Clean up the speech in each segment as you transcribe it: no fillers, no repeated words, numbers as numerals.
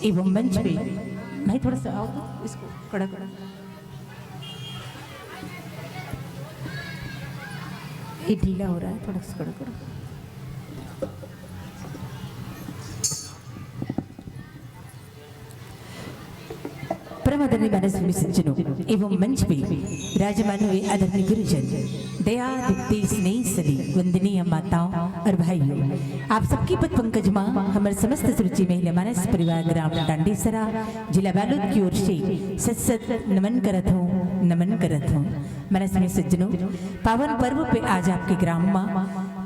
एवं मंच पे भाई थोड़ा सा आओ इसको कड़ा कड़ा ये ढीला हो रहा है थोड़ा सा कड़ा कड़ा परमादरणीय माननीय सज्जनों एवं मंच पे राजमानवीय आदरणीय गुरुजन दया दीप्ति स्नेह सदी वंदनीय माताओं और भाइयों आप सबकी पद पंकज मां हमारे समस्त सुरुचि महिला मानस परिवार ग्राम डांडीसरा जिला बालोद की ओर से सत सत नमन करत हूँ माननीय सज्जनों पावन पर्व पे आज आपके ग्राम मां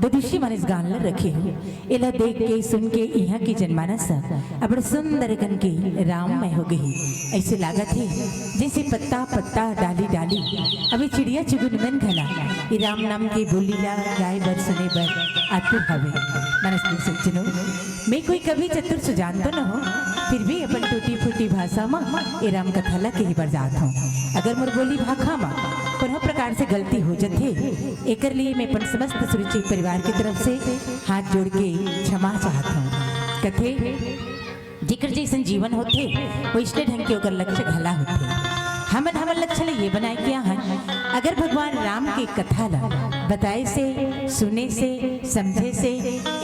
ददिशी मानस गान रखे हो इला देख के सुन के यहाँ की जनमानस अब सुंदर गन के राममय हो गई ऐसे लागत है जैसे पत्ता पत्ता डाली डाली अभी चिड़िया चुगुन मन घला ये राम नाम के बोलीला गाय बर सुने बर आतुर हवे माननीय सज्जनों मैं कोई कभी चतुर सुजान तो न हो फिर भी अपन टूटी फूटी भाषा में ये राम कथा ला के ही बरजात हूँ अगर मोर बोली भाखा माँ कोनो प्रकार से गलती हो जाते एकर लिए मैं अपन समस्त सुरुचि परिवार की तरफ से हाथ जोड़ के क्षमा चाहता हूँ। कथे जिक्र जैसन जीवन होते वैसे ढंग के ओकर लक्ष्य भला होते। हमन लक्ष्य ले ये बनाए क्या है, अगर भगवान राम की कथा ला बताए से सुने से समझे से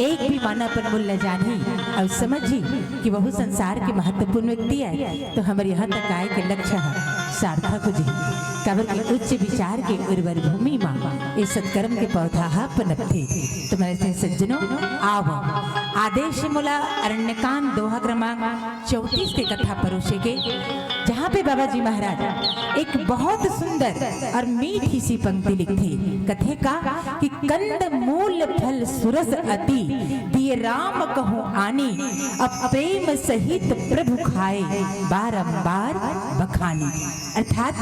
एक भी माना पर मूल्य जानी और समझी कि वह संसार के महत्वपूर्ण व्यक्ति है, तो हमारे यहाँ तक आए के लक्ष्य सार्थक हो जाए। कबर के उच्च विचार के उर्वर भूमि माँ इस सत्कर्म के पौधा पनपथे। तुम्हारे सज्जनों आओ आदेश मुला अरण्यकांड दोहा क्रमांक 34 के कथा परोसे के, जहाँ पे बाबा जी महाराज एक बहुत सुंदर और मीठी सी पंक्ति लिखते कथे का कि कंद मूल फल सुरस अति दिए राम कहो आनी, अब प्रेम सहित प्रभु खाए बारंबार बखानी। अर्थात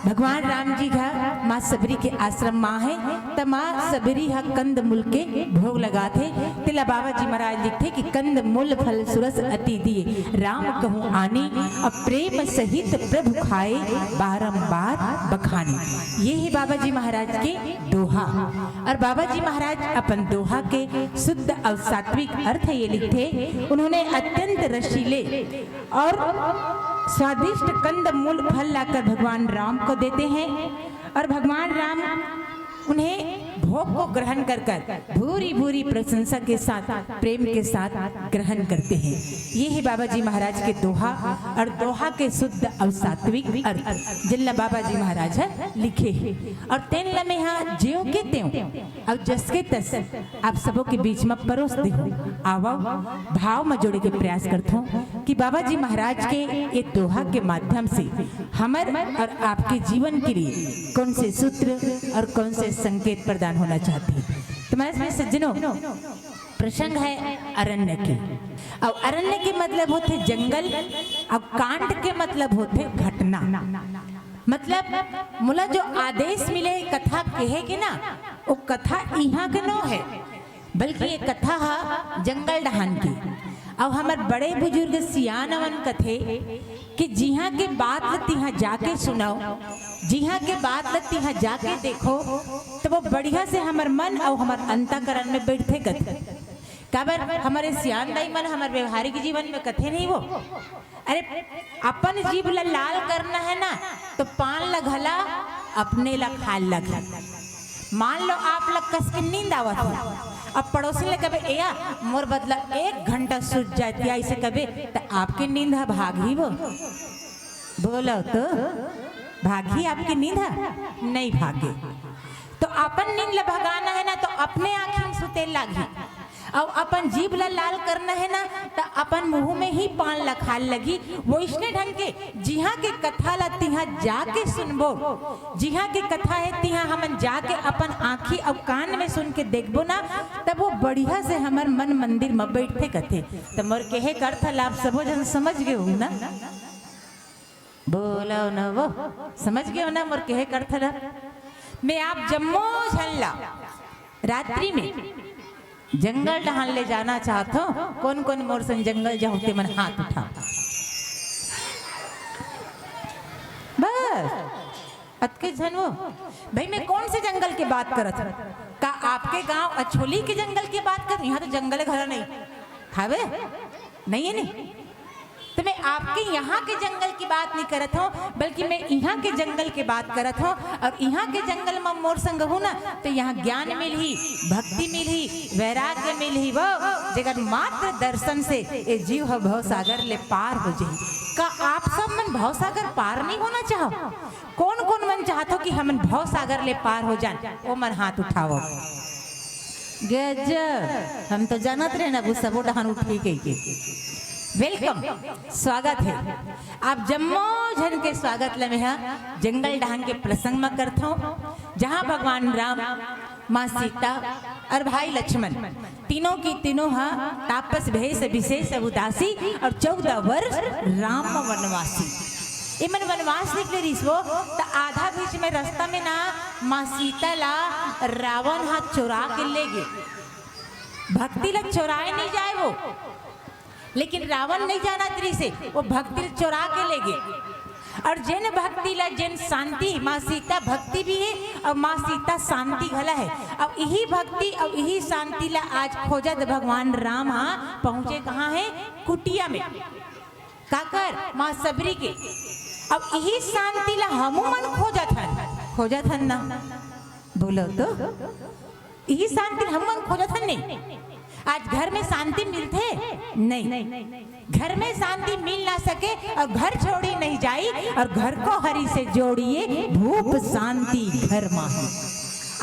भगवान राम जी का माँ सबरी के आश्रम माँ है, तब माँ सबरी हा कंद मूल के भोग लगाते। तिला बाबा जी महाराज लिखते कि कंद मूल फल सुरस अति दिए राम कहूँ आनी, अब प्रेम सहित प्रभु खाए बारंबार बखानी। ये ही बाबा जी महाराज के दोहा। और बाबा जी महाराज अपन दोहा के शुद्ध और सात्विक अर्थ ये लिखते, उन्होंने अत्यंत रसीले और स्वादिष्ट कंद मूल फल लाकर भगवान राम को देते हैं और भगवान राम उन्हें भोग को ग्रहण कर भूरी भूरी प्रशंसा के साथ प्रेम के साथ ग्रहण करते हैं। ये है बाबा जी महाराज के दोहा और दोहा के शुद्ध और सात्विक अर्थ जिल्ला बाबा जी महाराज लिखे हैं। और तेन लमे यहाँ ज्यों के त्यों अब जस के तस आप सबों के बीच में परोस दे आओ भाव में जोड़े के प्रयास करता हूँ कि बाबा जी महाराज के ये दोहा के माध्यम से हमारे और आपके जीवन के लिए कौन से सूत्र और कौन से संकेत प्रदान होना चाहते हैं। तुम्हारे सज्जनों प्रसंग है अरण्य के, और अरण्य के मतलब होते जंगल और कांड के मतलब होते घटना। मतलब मुला जो आदेश मिले कथा कहे के ना, वो कथा यहाँ के नो है बल्कि ये कथा है जंगल डहान की। और हमारे बड़े बुजुर्ग सियानवन कथे कि जिहाँ के बात तिहाँ जाके सुनाओ, जिहाँ के बात तिहाँ जाके देखो, तो वो बढ़िया से हमार मन और हमार अंतःकरण में बैठे कथे। काबर हमारे सियान दाई मन हमारे व्यवहारिक जीवन में कथे नहीं वो। अरे अपन जीव ला लाल करना है ना, तो पान लगला अपने ला खाल लगा। मान लो आप लोग कस के नींद आवत है, अब पड़ोसी ने कभी एया मोर बदला 1 घंटा सूझ जाती है ऐसे कभी, तो आपकी नींद है भागी वो बोलो तो भागी आपकी नींद है नहीं भागे। तो अपन नींद ला भगाना है ना, तो अपने आँखों सुते लागी। और अपन जीभ ला लाल करना है ना, तो अपन मुंह में ही पान लखाल लगी। वो इसने ढंग के जिहाँ के कथा ला तिहाँ जाके सुनबो, जिहाँ के कथा है तिहाँ हमन जाके अपन आँखी और कान में सुन के देखबो ना, तब वो बढ़िया से हमार मन मंदिर में बैठे कथे। तो मोर कहे कर था लाभ सबो जन समझ गए हो ना, बोलो ना वो समझ गए हो ना मोर कहे कर था। मैं आप जम्मो झल्ला रात्रि में जंगल डहान ले जाना चाहता हूँ। कौन कौन मोर संग जंगल जाते मन हाथ उठा। बस अतके झन वो भाई मैं कौन से जंगल की बात करत हूँ? का आपके गांव अछोली के जंगल की बात कर? यहाँ तो जंगल घर नहीं खावे नहीं है नहीं। तो मैं आपके यहाँ के जंगल की बात नहीं करत हूँ, बल्कि मैं यहाँ के जंगल की बात करत हूँ। और यहाँ के जंगल में मोर संग हूँ ना, तो यहाँ ज्ञान मिलही, भक्ति मिलही, वैराग्य मिलही। वो जगह मात्र दर्शन से ये जीव है भव सागर ले पार हो जाए। का आप सब मन भव सागर पार नहीं होना चाहो? कौन कौन मन चाहते कि हम भव सागर ले पार हो जाए? वो मन हाथ उठाओ। गजब, हम तो जानत रहे ना वो सबो डहान उठी के वेलकम स्वागत है। आप जम्मो जन के स्वागत लमे जंगल डहान के प्रसंग में करता हूँ, जहाँ भगवान राम, माँ सीता और भाई लक्ष्मण तीनों की तीनों तापस भेष विशेष उदासी और 14 वर्ष राम वनवासी। इमन वनवास निकले रिसवो तो आधा बीच में रास्ता में ना माँ सीता ला रावण हाथ चुरा के ले गए। भक्ति ला चुराए नहीं जाए वो, लेकिन रावण नहीं जाना त्री से वो भक्ति चुरा के ले गए। और जिन भक्ति ला जिन शांति, माँ सीता भक्ति भी है और माँ सीता शांति घला है। अब यही भक्ति और यही शांति ला आज खोजत भगवान राम हाँ पहुँचे कहाँ है, कुटिया में काकर माँ सबरी के। अब यही शांति ला हमू मन खोजत हन ना, बोलो तो यही शांति हम मन खोजत हन नहीं। आज घर में शांति मिलते नहीं, घर में शांति मिल ना सके और घर छोड़ी नहीं जाई, और घर को हरि से जोड़िए भूप शांति घर माही।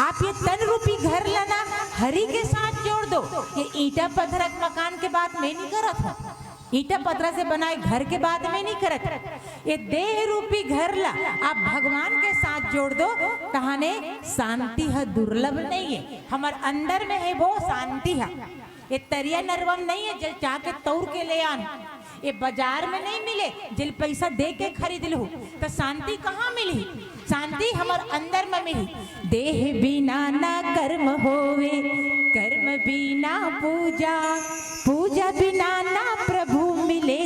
आप ये तन रूपी घर लाना हरि के साथ जोड़ दो। ये ईटा पत्थर मकान के बात में नहीं करत हूँ, ईटा पत्थर से बनाए घर के बाद में नहीं करत। ये देह रूपी घर ला आप भगवान के साथ जोड़ दो, कहाने शांति है दुर्लभ नहीं है, हमारे अंदर में है वो शांति है। ये तरिया नरवम नहीं है जल चाह के तौर के ले आन, ये बाजार में नहीं मिले जिल पैसा दे के खरीद लू तो शांति कहाँ मिली, शांति हमारे अंदर में मिली। देह बिना ना कर्म होवे, कर्म बिना पूजा, पूजा बिना ना प्रभु मिले,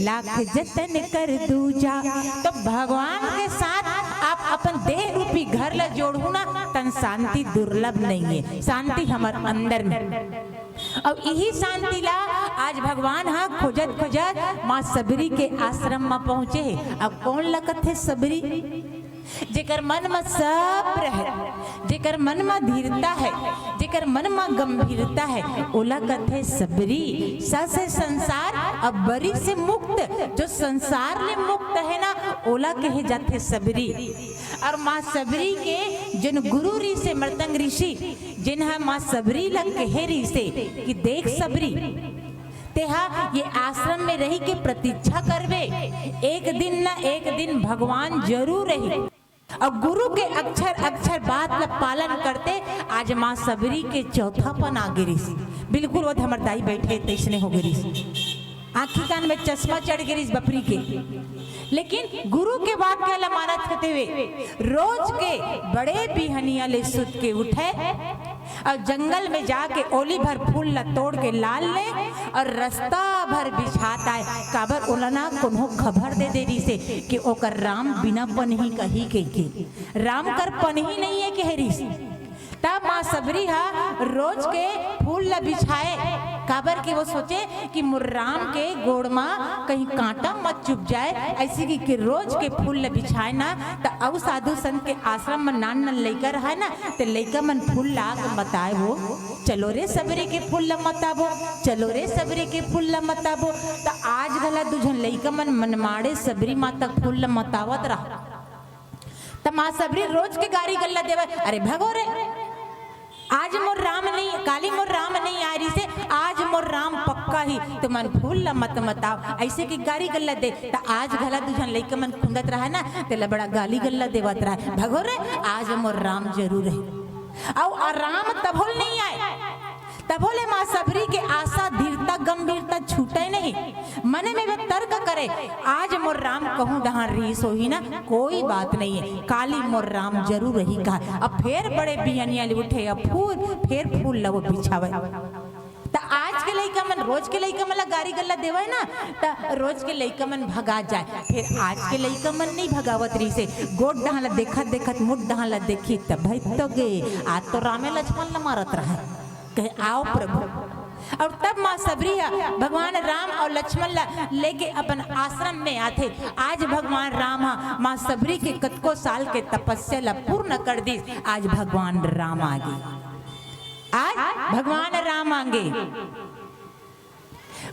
लाख जतन कर दूजा। तो भगवान के साथ आप अपन देह रूपी घर ला जोड़ू ना, तन शांति दुर्लभ नहीं है, शांति हमारे अंदर में। अब यही शांति ला आज भगवान हाँ खोजत खोजत माँ सबरी के आश्रम में पहुंचे। अब कौन लगत है सबरी, जेकर मन में सब्र है, जेकर मन में धीरता है, जेकर मन में गंभीरता है, ओला कथे सबरी। से संसार अब बरी से मुक्त, जो संसार ले मुक्त है ना ओला कहे जाते सबरी। और माँ सबरी के जिन गुरु ऋषि से मर्तंग ऋषि जिन्हा माँ सबरी लग कहे ऋषि से कि देख सबरी तेहा ये आश्रम में रही के प्रतीक्षा करवे, एक दिन ना एक दिन भगवान जरूर रही। और गुरु के अक्षर अक्षर बात का पालन करते आज माँ सबरी के चौथापन आ गिरी, बिल्कुल वो हमारे दाई बैठे तैसने हो गिरी, आँखी कान में चश्मा चढ़ गिरी बपरी के। लेकिन गुरु के वाक्य ला मानत करते हुए रोज के बड़े बिहनिया ले सुत के उठे और जंगल में जाके ओली भर फूल ला तोड़ के लाल ले और रास्ता भर बिछाता है। काबर ओलना कोनो खबर दे दे रही से कि ओकर राम बिना पनही कही के राम कर पनही नहीं है कह रही। तब माँ सबरी हा रोज के फूल ला बिछाए, काबर के वो सोचे कि मुर्राम के गोड़ में कहीं कांटा मत चुप जाए, ऐसी कि रोज के फूल ला बिछाए ना तो अब साधु संत के आश्रम में नान नान लइका रहा ना तो लइका मन फूल ला के बताए वो चलो रे सबरी के फूल ला मताबो, चलो रे सबरी के फूल ला मताबो। तो आज गला दुझन लइका मन मनमाड़े सबरी माता फूल ला मतावत रहा। तो माँ सबरी रोज के गाड़ी गल्ला देवा, अरे भगो रे आज मोर राम नहीं, काली मोर राम नहीं आ रही से आज मोर राम पक्का ही, तो मन फूल ला मत मताओ ऐसे की गाली गल्ला दे। तो आज गला तुझन लइका मन खुंदत रहा ना तेला बड़ा गाली गल्ला देवत रहा, भगो रे आज मोर राम जरूर है। और राम तभोल नहीं आए, तभोले माँ सबरी के आशा धीरता गंभीरता छूटे नहीं, मन में वे तर्क करे आज मोर राम कहूँ डहां रीस हो ही ना कोई बात नहीं है, काली मोर राम जरूर रही कहा। अब फिर बड़े बिहनिया उठे अब फिर फूल ला वो बिछावे। तो आज के लइका मन रोज के लइका मन गारी गल्ला देवे ना तो रोज के लइका मन भगा जाए, फिर आज के लइका मन नहीं भगावत रही से गोड डहां ला देखत देखत मुठ डहां ला देखी तब भाई तो गे आज तो रामे लक्ष्मण ला मारत रहा, कहे आओ प्रभु। और तब माँ सबरी भगवान राम और लक्ष्मण लेके अपन आश्रम में आते। आज भगवान राम माँ सबरी के कतको साल के तपस्या ला पूर्ण कर दी, आज भगवान राम आगे, आज भगवान राम आगे।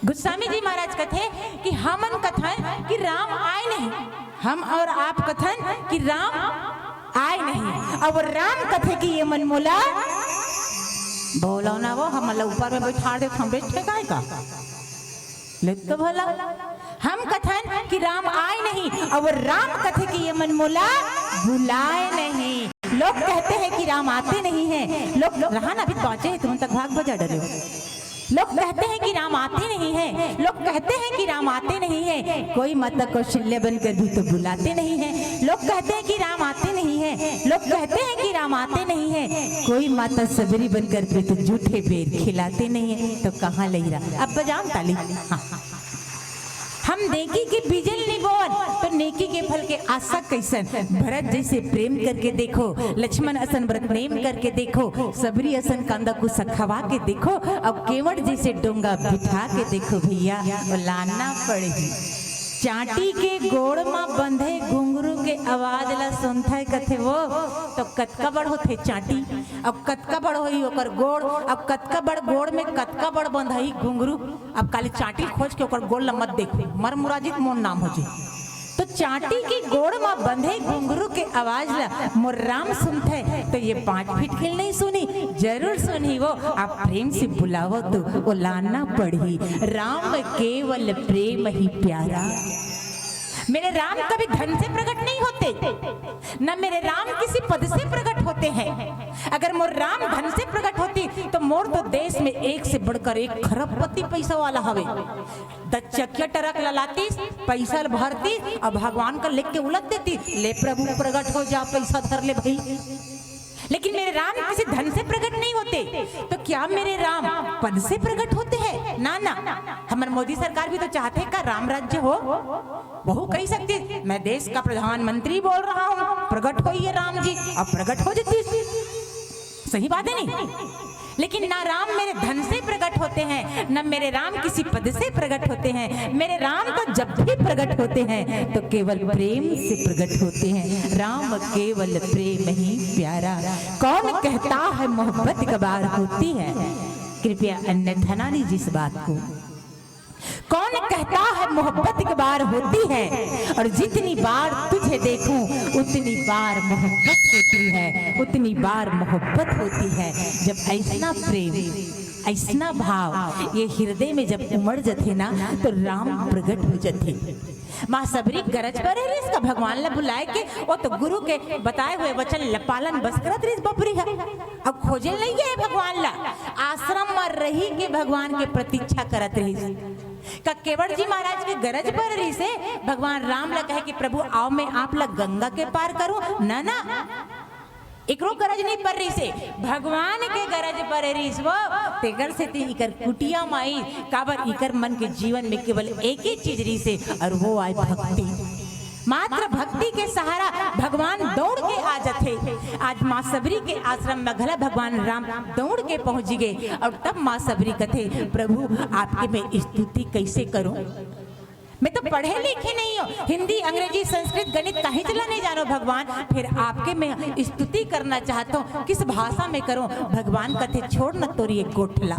गोस्वामी जी महाराज कहते कि हमन कथन कि राम आए नहीं, हम और आप कथन कि राम आए नहीं, और राम कथे कि ये मन मोला बोलो ना वो हम ऊपर में बैठा दे हम बैठे का ले तो भला। हम कथन कि राम आए नहीं और राम कथे कि ये मन मोला बुलाए नहीं। लोग कहते हैं कि राम आते नहीं हैं, लोग रहा ना अभी पहुंचे तुम तक भाग बजा डरे हो। लोग कहते हैं कि राम आते नहीं हैं, लोग कहते हैं कि राम आते नहीं हैं, कोई माता कौशल्य बनकर भी तो बुलाते नहीं हैं। लोग कहते हैं कि राम आते नहीं हैं, लोग कहते हैं कि राम आते नहीं हैं, कोई माता सबरी बनकर भी तो जूठे पेड़ खिलाते नहीं हैं। तो कहाँ ले रहा अब बजाओ ताली। हाँ। हम नेकी के बीजल नहीं बोन तो नेकी के फल के आशा कैसन। भरत जैसे प्रेम करके देखो, लक्ष्मण असन व्रत नेम करके देखो, सबरी असन कांदा को सखवा के देखो, अब केवट जैसे डोंगा बिठा के देखो भैया, लाना पड़ेगी। चाटी के गोड़ में बंधे घुंघरू के आवाज ला सुनता कथे वो तो कतका बड़ होते चाटी, अब कतका बड़ होई ओकर गोड़, अब कतका बड़ गोड़ में कतका बड़ बंधई घुंघरू। अब काली चाटी खोज के ओकर गोड़ ला मत देखो, मर मुराजित मोन नाम हो जी। तो चाटी की गोड़ में बंधे घुंघरू के आवाज ला मोर राम सुनते तो ये 5 फीट खेल नहीं सुनी, जरूर सुनी वो। आप प्रेम से बुलावो तो वो लाना पड़ी। राम केवल प्रेम ही प्यारा। मेरे राम कभी धन से प्रकट नहीं होते, न मेरे राम किसी पद से प्रकट होते हैं। अगर मोर राम धन से प्रकट होती तो मोर तो देश में एक से बढ़कर एक खरबपति पैसा वाला हवे। 10 चकिया ट्रक ललाती, पैसा भरती और भगवान का लिख के उलट देती, ले प्रभु प्रकट हो जा, पैसा धर ले भाई। लेकिन मेरे राम किसी धन से प्रकट नहीं होते, तो क्या मेरे राम पद से प्रकट होते हैं? ना ना, हमारे मोदी सरकार भी तो चाहते हैं का राम राज्य हो, वो कह सकती मैं देश का प्रधानमंत्री बोल रहा हूँ, प्रकट होइए राम जी, अब प्रकट हो जाती। सही बात है नहीं? लेकिन ना राम मेरे धन से प्रकट होते हैं, न मेरे राम किसी पद से प्रकट होते हैं। मेरे राम तो जब भी प्रकट होते हैं तो केवल प्रेम से प्रकट होते हैं। राम केवल प्रेम ही प्यारा। कौन कहता है मोहब्बत कबार होती है? कृपया अन्यथा ना लीजिए इस बात को। कौन कहता है मोहब्बत की बार होती है, और जितनी बार तुझे देखूं उतनी बार मोहब्बत होती है, उतनी बार मोहब्बत होती है। जब ऐसा प्रेम, ऐसा भाव ये हृदय में जब उमड़ जाते ना तो राम प्रकट हो जाते। माँ सबरी गरज पर है इसका भगवान ने बुलाए के वो तो गुरु के बताए हुए वचन पालन बस करत रही बपरी है। अब खोजे नहीं है भगवान ला, आश्रम में रही के भगवान के प्रतीक्षा करत रही। का केवट जी महाराज के गरज पर रही से भगवान राम ला कहे कि प्रभु आओ मैं आप ला गंगा के पार करूं, ना ना एकरो गरज नहीं पर रही से, भगवान के गरज पर रही वो तेगर से ती इकर कुटिया माई काबर इकर मन के जीवन में केवल एक ही चीज रही से, और वो आए भक्ति। मात्र भक्ति के सहारा भगवान दौड़ के आ जाते। आज माँ सबरी के आश्रम में घला भगवान राम दौड़ के पहुंच गए, और तब माँ सबरी कथे प्रभु आपके मैं स्तुति कैसे करूं? मैं तो पढ़े लिखे नहीं हूँ, हिंदी अंग्रेजी संस्कृत गणित कहीं चला नहीं जानो भगवान, फिर आपके मैं स्तुति करना चाहता हूँ, किस भाषा में करूं? भगवान कथे छोड़ न तोरी एक गोठला।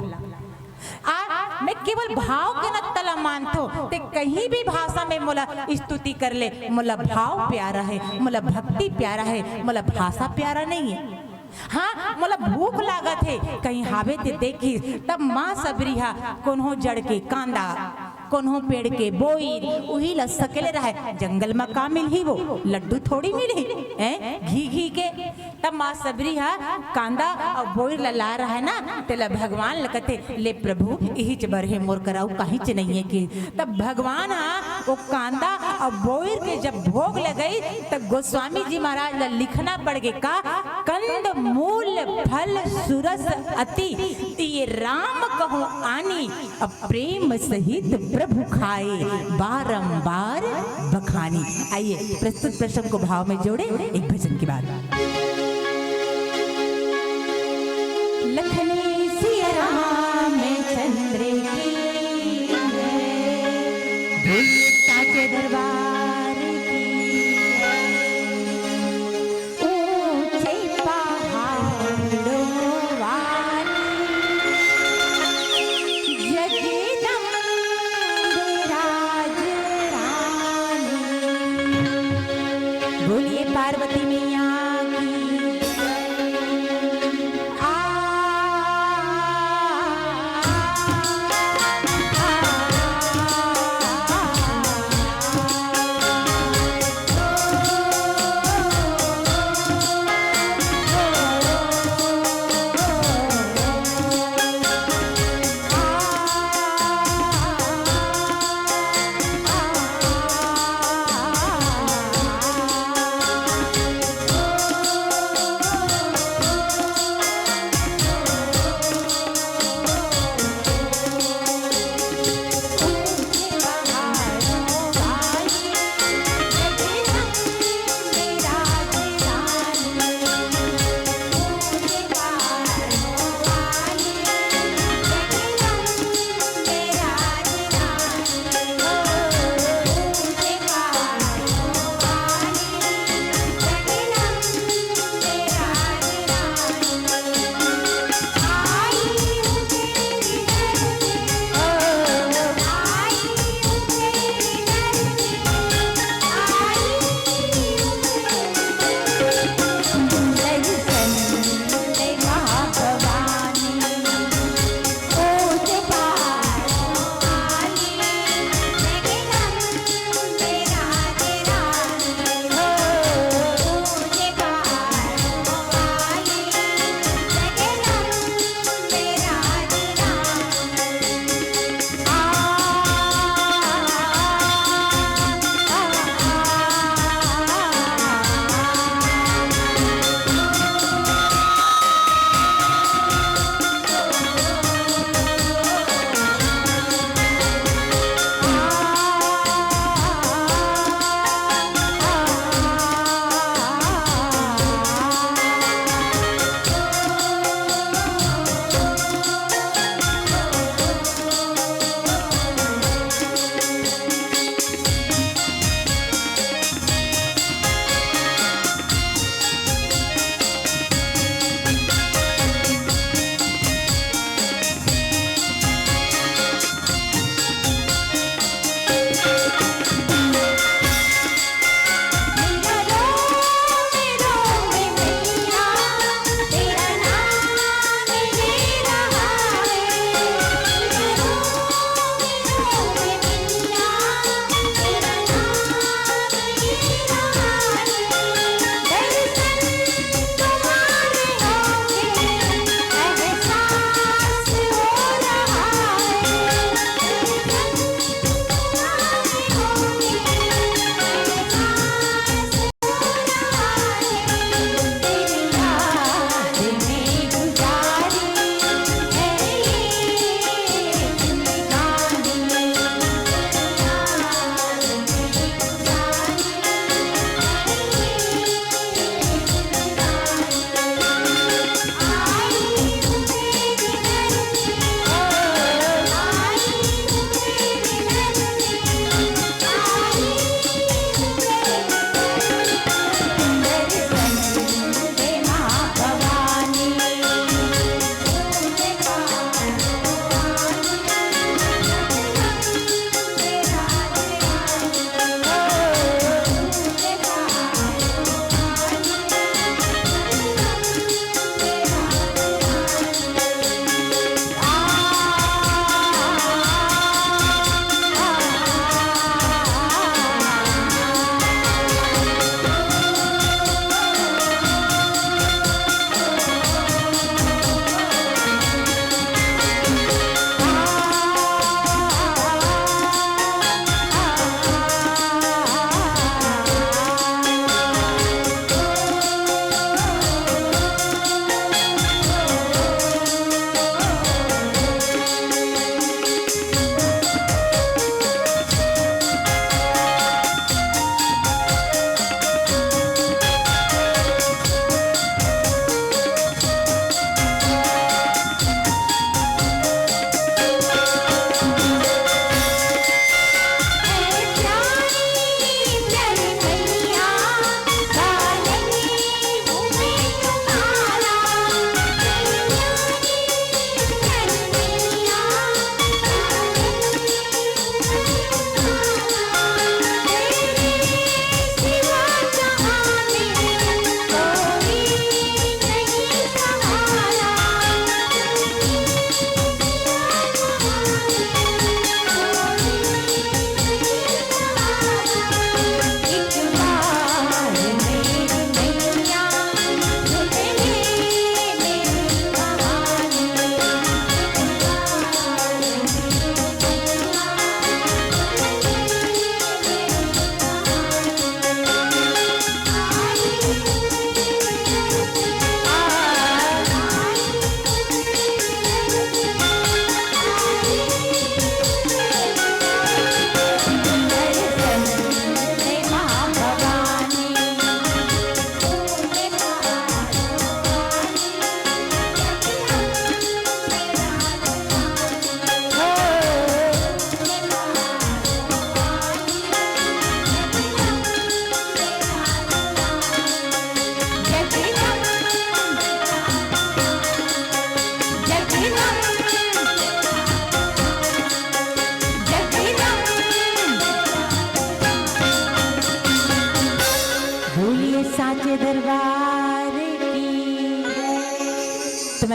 मैं केवल भाव के न तला मानतो, ते कहीं भी भाषा में मोला स्तुति कर ले, मोला भाव प्यारा है, मोला भक्ति प्यारा है, मोला भाषा प्यारा नहीं है। हाँ मोला भूख लागत है, कहीं हावे ते देखी तब माँ सबरी हा कोन्हो जड़ के कांदा, कोन्हो पेड़ के बोई उही ला सकेले रहे। जंगल में का मिली वो लड्डू थोड़ी मिली है घी घी के। तब माँ सबरी हा कांदा और बोई ला रहा है ना, तेला भगवान लगते ले प्रभु यही च बरहे मोर कराऊ कहीं च नहीं है कि। तब भगवान हा वो कांदा और बोई के जब भोग लगई तब गोस्वामी जी महाराज ला लिखना पड़ गए का कंद मूल फल सुरस अति ये राम कहो आनी, अब प्रेम सहित प्रभु खाए बारंबार बखानी। आइए प्रस्तुत प्रसंग को भाव में जोड़े एक भजन के बाद। लखनी सिया राम चंद्र की साचे दरबार पार्वती मैया की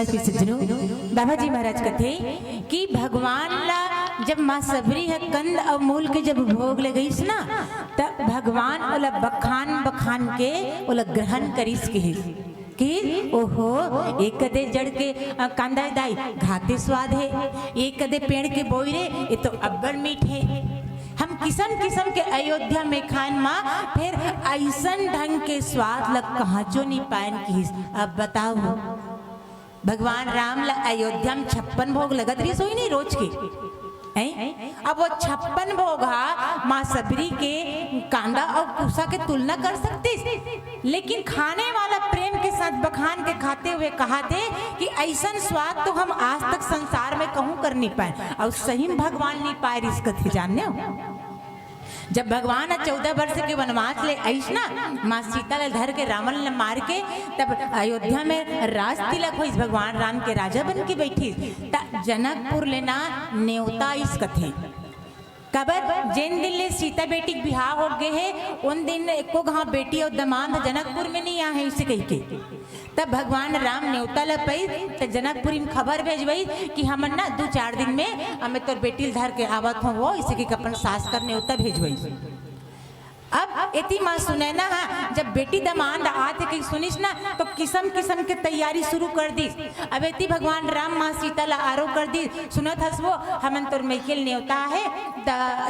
समाज में सज्जनों बाबा जी महाराज कथे कि भगवान ला जब माँ सबरी है कंद और मूल के जब भोग ले गईस ना तब भगवान ओला बखान बखान के ओला ग्रहण करीस के कि ओहो एक कदे जड़ के कांदा दाई घाते स्वाद है, एक कदे पेड़ के बोई रे ये तो अब्बड़ मीठ है। हम किस्म किस्म के अयोध्या में खान माँ फिर ऐसन ढंग के स्वाद लग कहाँ चो नहीं पायन की। अब बताओ भगवान राम ला अयोध्या में 56 भोग लगत रही सोई नहीं रोज के अब वो 56 भोग माँ सबरी के कांदा और कुसा के तुलना कर सकती, लेकिन खाने वाला प्रेम के साथ बखान के खाते हुए कहा थे कि ऐसा स्वाद तो हम आज तक संसार में कहूं कर नहीं पाए और सही में भगवान नहीं पाए इस कथे जानने हो। जब भगवान 14 वर्ष के वनवास ले आईस ना माँ सीता ला धर के रावण ने मार के तब अयोध्या में राज तिलक हुई, भगवान राम के राजा बन के बैठी जनकपुर लेना न्योता इस कथे कबर जिन दिन ले सीता बेटी बिहार हो गए है उन दिन एको घाव बेटी और दमाद जनकपुर में नहीं आए इसे कह के तब भगवान राम न्योता ल पई तो जनकपुरी में खबर भेजबई कि हमन ना 2-4 दिन में हमें तोर बेटी धर के आवत हो वो इसे कि अपन सास कर न्योता भेजबई। अब इतनी माँ सुने ना जब बेटी दमाद आते कहीं सुनिस ना तो किस्म किस्म के तैयारी शुरू कर दी। अब इतनी भगवान राम माँ सीता ला आरो कर दी सुनत हसबो हमन तोर मैकेल न्योता है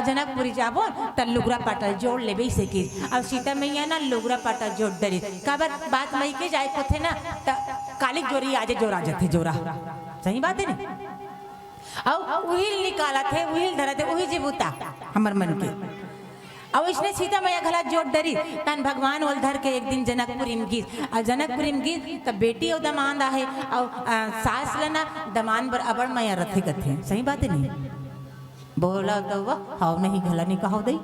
जनकपुरी जाबो त लुगरा पाटा जोड़ लेबे से की और सीता मैया ना लुगरा पाटा जोड़ दरी काबर बात मई के जाए को थे ना त कालिक जोरी आजे जोरा जाते जोरा सही बात है ना और उहिल निकाला थे उहिल धरा थे उही जीबूता हमर मन के अब इसने सीता मैया गला जोड़ डरी तन भगवान ओल धर के एक दिन जनकपुरी में गीत और जनकपुरी में गीत तब बेटी और दमाद आहे और सास लेना दमान बर अबड़ मैया रथे कथे सही बात है नहीं बोला तो वह हाउ नहीं गला नहीं कहो दई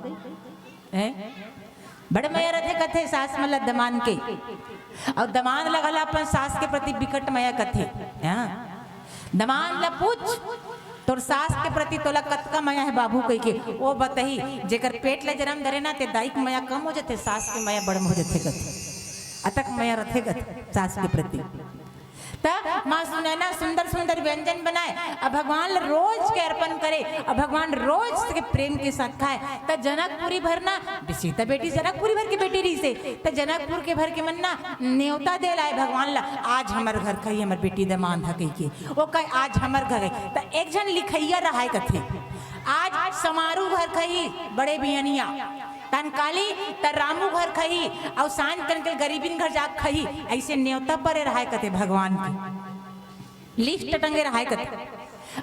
बड़े मैया रथे कथे सास मतलब दमान के और दमान लगला अपन सास के प्रति बिकट मैया कथे दमान ला पूछ तोर सास के प्रति तोला कतका माया है बाबू कह के वो बताही जेकर पेट ले जन्म धरे ना ते दाई के माया कम हो जाते सास के माया बड़म हो जाते कथे अतक माया रथे कथे सास के प्रति तब माँ सुने ना सुंदर सुंदर व्यंजन बनाए अब भगवान रोज के अर्पण करे अब भगवान रोज के प्रेम के साथ खाए तब जनकपुरी भर ना सीता बेटी जनकपुरी भर की बेटी रही से तब जनकपुर के भर के मन ना न्योता दे लाए भगवान ला आज हमार घर कही हमार बेटी दमान था कही के वो कहे आज हमार घर है तो एक जन लिखैया रहा कथे आज समारोह घर कही बड़े बियनिया तनकाली त रामू घर खही और सांझ कन गरीबिन घर जा खही ऐसे न्योता परे रहा कथे भगवान की लिस्ट टंगे रहा कथे।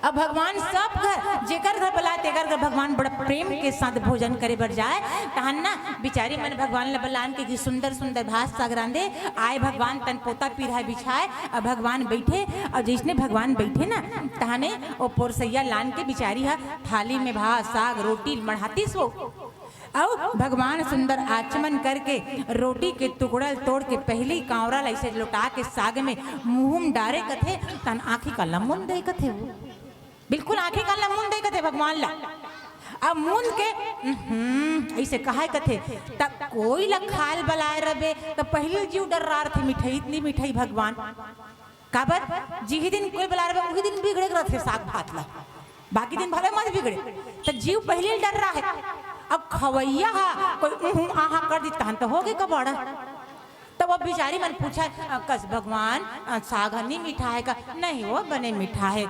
अब भगवान सब घर जेकर घर बुलाए तेकर घर भगवान बड़ा प्रेम के साथ भोजन करे बर जाए तहन ना बिचारी मन भगवान ला बलान के सुंदर सुंदर भात सागरांदे आए भगवान तन पोता पीढ़ा बिछाए अब भगवान बैठे और जिसने भगवान बैठे ना तहने वो पोरसैया लान के बिचारी है थाली में भात साग रोटी मढ़ाती सो और भगवान सुंदर आचमन करके रोटी के टुकड़ा तोड़ के पहली कांवरा ऐसे लुटा के साग में मुंह डारे कथे तन आँखी का लमुन दे कथे वो बिल्कुल आँखी का लमुन दे कथे भगवान ला अब मुन के ऐसे कहा कथे तब कोई ला खाल बलाए रबे तो पहले जीव डर रहा थे मिठाई इतनी मिठाई भगवान काबर जी दिन कोई बला रहे उसी दिन बिगड़े रहे साग भात ला बाकी दिन भले मत बिगड़े तो जीव पहले डर रहा है। अब खवैया कोई आहा कर दी तहन तो हो गए कबाड़ा तब अब बेचारी मन पूछा कस भगवान साग नहीं मीठा है का नहीं वो बने मीठा है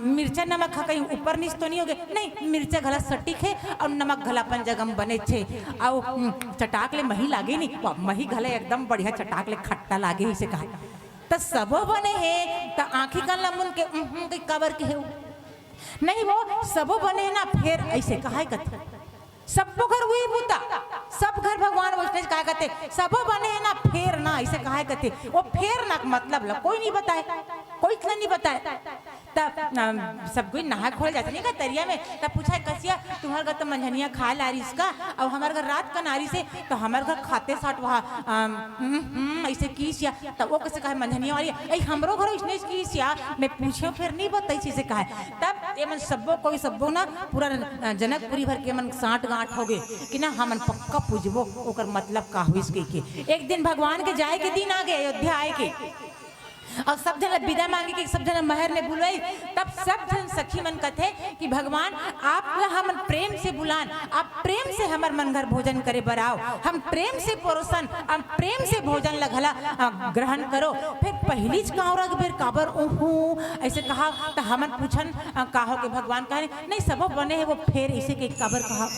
मिर्चा नमक कहीं ऊपर नीच तो नहीं हो गए नहीं मिर्चा घला सटीक है और नमक घला अपन जगह में बने छे और चटाक ले मही लागे नहीं मही घले एकदम बढ़िया चटाक ले खट्टा लागे इसे कहा तो सबो बने है तो आँखी का लमुन के कबर के है नहीं वो सबो बने ना फिर ऐसे कहा कथे सबो घर वही बूता सब घर भगवान वैष्णव कहा कहते सबो बने है ना फेर ना ऐसे कहा कहते वो फेर ना मतलब ला कोई नहीं बताए कोई इतना नहीं बताए तब सब कोई नहा खोल जाते नहीं का तरिया में तब पूछा कसिया तुम्हारे घर तो मंझनिया खा ला रही इसका और हमारे घर रात का नारी से तो हमारे घर खाते साठ वहाँ ऐसे कीसिया तब वो कैसे कहा मंझनिया वाली ऐ हमरो घर इसने कीसिया मैं पूछो फिर नहीं बताई चीजें कहा तब ये मन सबो कोई सबो ना पूरा जनकपुरी भर के मन साठ गांठ हो गए कि ना हमन पक्का पूजबो ओकर मतलब का हुई के एक दिन भगवान के जाए के दिन आ गए अयोध्या आए के और सब जन विदा मांगे कि सब जन महर ने बुलवाई। तब सब जन सखी मन कथे कि भगवान आप हम प्रेम से बुलान, आप प्रेम से हमर मन घर भोजन करे बराओ, हम प्रेम से परोसन, हम प्रेम से भोजन लगला ग्रहण करो। फिर पहली कावरा बेर काबर ओहू ऐसे कहा तो हमन पूछन कहो के भगवान कहे नहीं सब बने है वो फिर ऐसे के काबर कहा।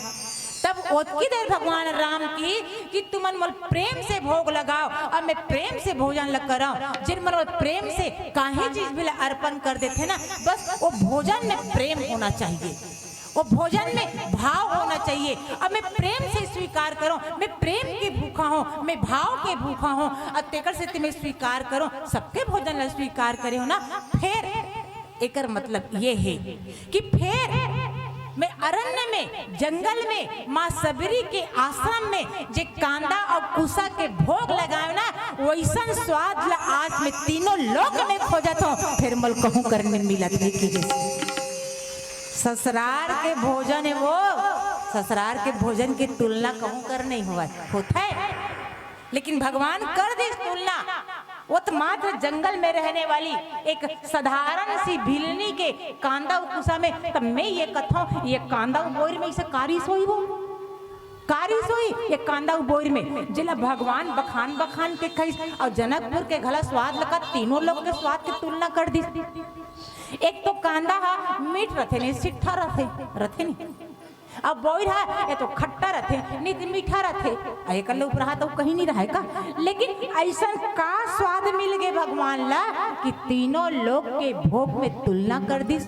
तब ओतकी देर भगवान राम की कि तुमन मोल प्रेम से भोग लगाओ और मैं प्रेम से भोजन लग कराओ। जिन मन प्रेम से काहे चीज भी अर्पण कर देते ना, बस वो भोजन में प्रेम होना चाहिए, वो भोजन में भाव होना चाहिए। अब मैं प्रेम से स्वीकार करूं, मैं प्रेम के भूखा हूं, मैं भाव के भूखा हूं और तेकर से तुम्हें स्वीकार करो, सबके भोजन ला स्वीकार करे हो ना। फिर एकर मतलब ये है कि फिर मैं अरण्य में जंगल में माँ सबरी के आश्रम में जे कांदा और कुसा के भोग लगाए ना, वैसा स्वाद ला आज मैं तीनों लोक में खोजत हूँ। फिर मल कहूँ करने मिलत है कि ससुराल के भोजन है वो, ससुराल के भोजन की तुलना कहूँ कर नहीं हुआ होता है, लेकिन भगवान कर दे तुलना। वो तो मात्र जंगल में रहने वाली एक साधारण सी भिलनी के कांदा कुसा में, तब मैं ये कथो ये कांदा बोर में इसे कारी सोई वो कारी सोई ये कांदा बोर में जिला भगवान बखान बखान के खाई और जनकपुर के घला स्वाद लगा, तीनों लोग के स्वाद की तुलना कर दी। एक तो कांदा हा मीठ रथे नहीं सिट्ठा रथे नहीं, अब बोर है ये तो खट्टा रथे नहीं तो मीठा रथे, एक लोग रहा तो कहीं नहीं रहा का। लेकिन ऐसा का स्वाद मिल गए भगवान ला कि तीनों लोग के भोग में तुलना कर दी।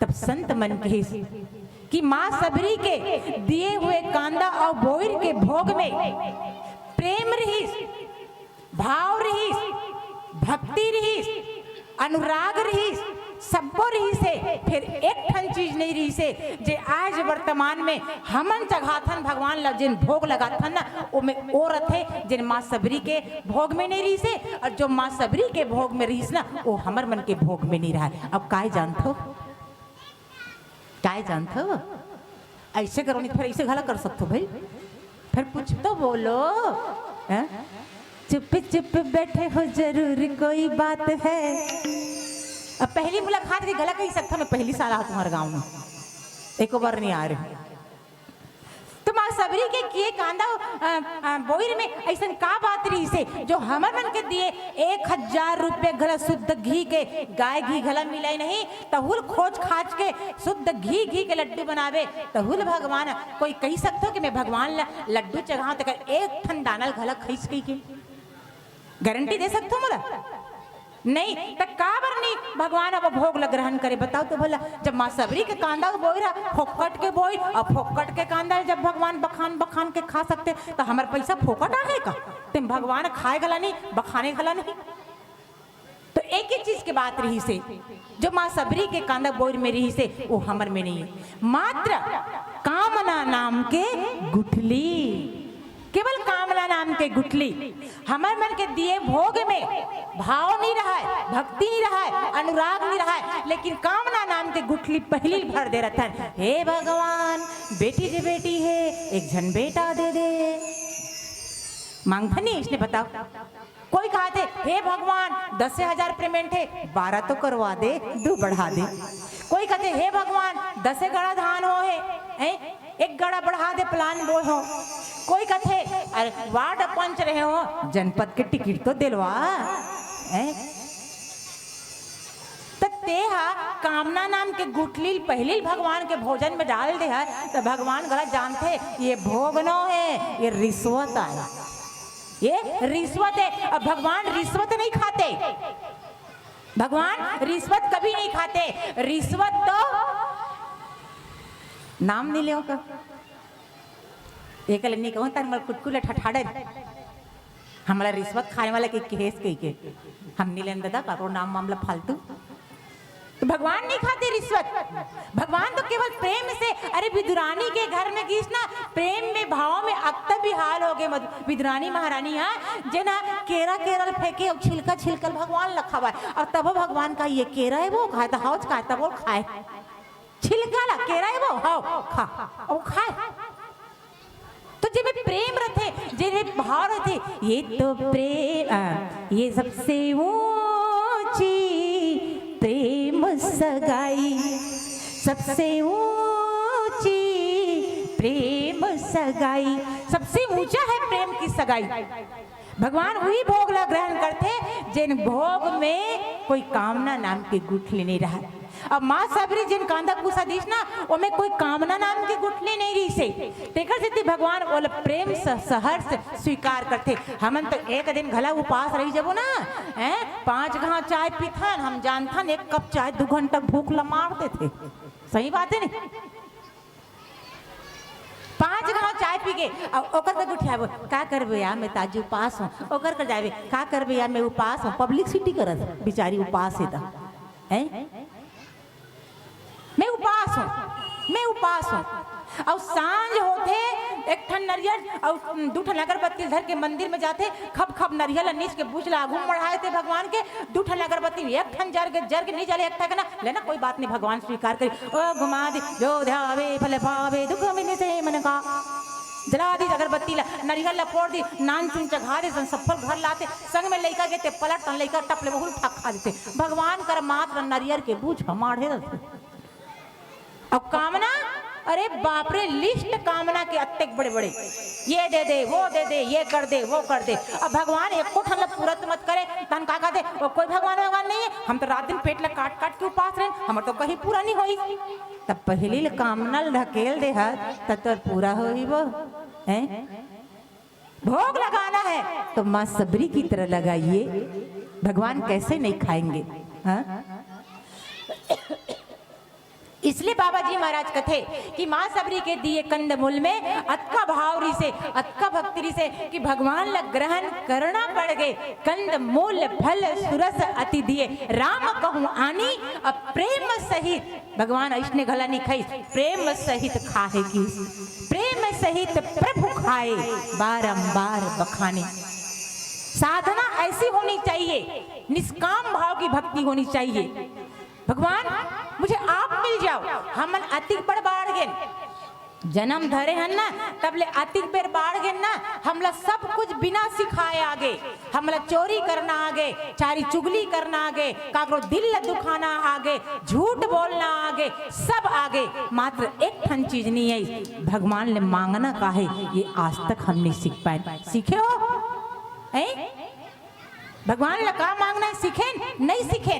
तब संत मन कहे कि माँ सबरी के दिए हुए कांदा और बोर के भोग में प्रेम रही, भाव रही, भक्ति रही, अनुराग रही, सबको रही से। फिर एक ठन चीज नहीं रही से जे आज वर्तमान में हमन जगाथन भगवान ला जिन भोग लगाथन ना वो में ओ रथे जिन माँ सबरी के भोग में नहीं रही से, और जो माँ सबरी के भोग में रही ना वो हमर मन के भोग में नहीं रहा। अब काय जानथो काय जानथो ऐसे करो नहीं फिर ऐसे घला कर सकते भाई, फिर कुछ तो बोलो। चुप चुप बैठे हो जरूर कोई बात है। अब पहली मुलाकात की गला कही सकता मैं पहली साल आ तुम्हारे गांव में, एक बार नहीं आ रही। तो माँ सबरी के किए कांदा बोर में ऐसा का बात रही से जो हमर मन के दिए 1000 रुपये घला शुद्ध घी के, गाय घी घला मिलाई नहीं, तहुल खोज खाज के शुद्ध घी के लड्डू बनावे। तहुल भगवान कोई कही सकते हो कि मैं भगवान लड्डू चढ़ाऊं तो एक ठन दानल घला खींच के गारंटी दे सकते हो मोला नहीं तो काबर नहीं भगवान अब भोग ल ग्रहण करे बताओ तो भला। जब माँ सबरी के कांदा बोई रहा फोकट के बोई और फोकट के कांदा जब भगवान बखान बखान के खा सकते तो हमारे पैसा फोकट आ का, तुम भगवान खाए गला नहीं बखाने गला नहीं। तो एक ही चीज की बात रही से जो माँ सबरी के कांदा बोर में रही से वो हमर में नहीं है, मात्र कामना नाम के गुठली, केवल कामना नाम के गुठली। हमारे मन के दिए भोग में भाव नहीं रहा है, भक्ति नहीं रहा है, अनुराग नहीं रहा है, लेकिन कामना नाम के गुठली पहली भर दे रहा है। हे भगवान बेटी जे बेटी है एक झन बेटा दे दे मांगता नहीं इसने बताओ। कोई कहते हे भगवान 10,000 पेमेंट है 12 तो करवा दे 2 बढ़ा दे। कोई कहते हे भगवान 10 गड़ा धान हो है 1 गड़ा बढ़ा दे प्लान वो हो। कोई कहते अरे वार्ड पंच रहे हो जनपद के टिकट तो दिलवा। तेहा कामना नाम के गुठली पहले भगवान के भोजन में डाल दे है तो भगवान गलत जानते ये भोग न है, ये रिश्वत है, ये रिश्वत है। अब भगवान रिश्वत नहीं खाते, भगवान रिश्वत कभी नहीं खाते। रिश्वत तो नाम नहीं ले एक नहीं कहूँ तर कुटकुल ठठाड़े हमारा रिश्वत खाने वाला के केस के हम नहीं लेन दादा का नाम मामला फालतू। तो भगवान नहीं खाते रिश्वत, भगवान तो केवल प्रेम से। अरे विदुरानी के घर में गीस ना प्रेम में भाव में अब तक भी हाल हो गए विदुरानी महारानी यहाँ जे ना केरा केरल फेंके और छिलका छिलकल भगवान रखा हुआ है और तब भगवान का ये केरा है वो खाए तो हाउस खाए तब वो खाए छिलका ला केरा है वो हाउ खा और खाए। तो जब प्रेम रहते जब भाव रहते ये तो प्रेम ये सबसे ऊंची प्रेम सगाई, सबसे ऊंची प्रेम सगाई, सबसे ऊंचा है प्रेम की सगाई। भगवान वही भोग ला ग्रहण करते जिन भोग में कोई कामना नाम के गुठली नहीं रहा। अब माँ सबरी जिन कांदा कुसा दीस ना ओमे कोई कामना नाम की गुठली नहीं रही से तेकर से भगवान ओल प्रेम सहर्ष स्वीकार करते। हमन तो एक दिन घला उपास रही जबो ना हैं 5 घाव चाय पीथन, हम जानथन 1 कप चाय 2 घंटा भूख ला मारते थे। सही बात है नहीं? 5 घाव चाय पी के ओकर के उठाबो का करबे यार मैं ताजी उपास हूं, ओकर कर जाबे का करबे यार मैं उपास हूं, पब्लिसिटी करत बेचारी उपास है ता हैं मैं उपास हूं, मैं उपास हूं। और सांझ होते एक ठन नरियल और 2 ठन अगरबत्ती धर के मंदिर में जाते, खप खप नरियल नीच के बुझला आगू बढ़ाए थे भगवान के। 2 ठन अगरबत्ती एक ठन जर के नहीं जले एक ठन लेना कोई बात नहीं, भगवान स्वीकार करे। ओ घुमा दे जो ध्यावे फल पावे दुख मिने से मन का, जला दी अगरबत्ती ला नरियल ला फोड़ दी, नान चुन चघा दे, सफल घर लाते, संग में लइका के ते पलट तन लइका टपले बहुत ठक खा देते। भगवान कर मात्र नरियल के बूझ हमारे अब कामना, अरे बाप रे लिस्ट कामना के अत्तेक बड़े बड़े, ये दे दे वो दे दे ये कर दे वो कर दे। अब भगवान एक को ठन पूरा मत करे तन का दे वो कोई भगवान नहीं है। हम तो रात दिन पेट ला काट काट के उपास रहे, हमार तो कहीं पूरा नहीं होई। तब पहली कामना ढकेल दे तब तो पूरा होई वो हैं। भोग लगाना है तो माँ सबरी की तरह लगाइए, भगवान कैसे नहीं खाएंगे। हाँ इसलिए बाबा जी महाराज कथे कि माँ सबरी के दिए कंदमूल में अतका भावरी से अतका भक्ति से कि भगवान ला ग्रहण करना पड़ गए। कंदमूल फल सुरस अति दिए राम कहूँ आनी, अब प्रेम सहित भगवान ऐसने घला नहीं खाई, प्रेम सहित खाए की, प्रेम सहित प्रभु खाए बारंबार बखाने। साधना ऐसी होनी चाहिए, निष्काम भाव की भक्ति होनी चाहिए। भगवान मुझे आप मिल जाओ, हमन अतिक बड़ बाढ़ गए जन्म धरे हन ना तब ले अतिक बेर बाढ़ गए ना, हमला सब कुछ बिना सिखाए आगे, हमला चोरी करना आगे, चारी चुगली करना आगे, काकरो दिल दुखाना आगे, झूठ बोलना आगे, सब आगे। मात्र एक ठन चीज नहीं है, भगवान ले मांगना का है, ये आज तक हम नहीं सीख पाए। सीखे हो हैं? भगवान ला का मांगना है सीखे नहीं सीखे।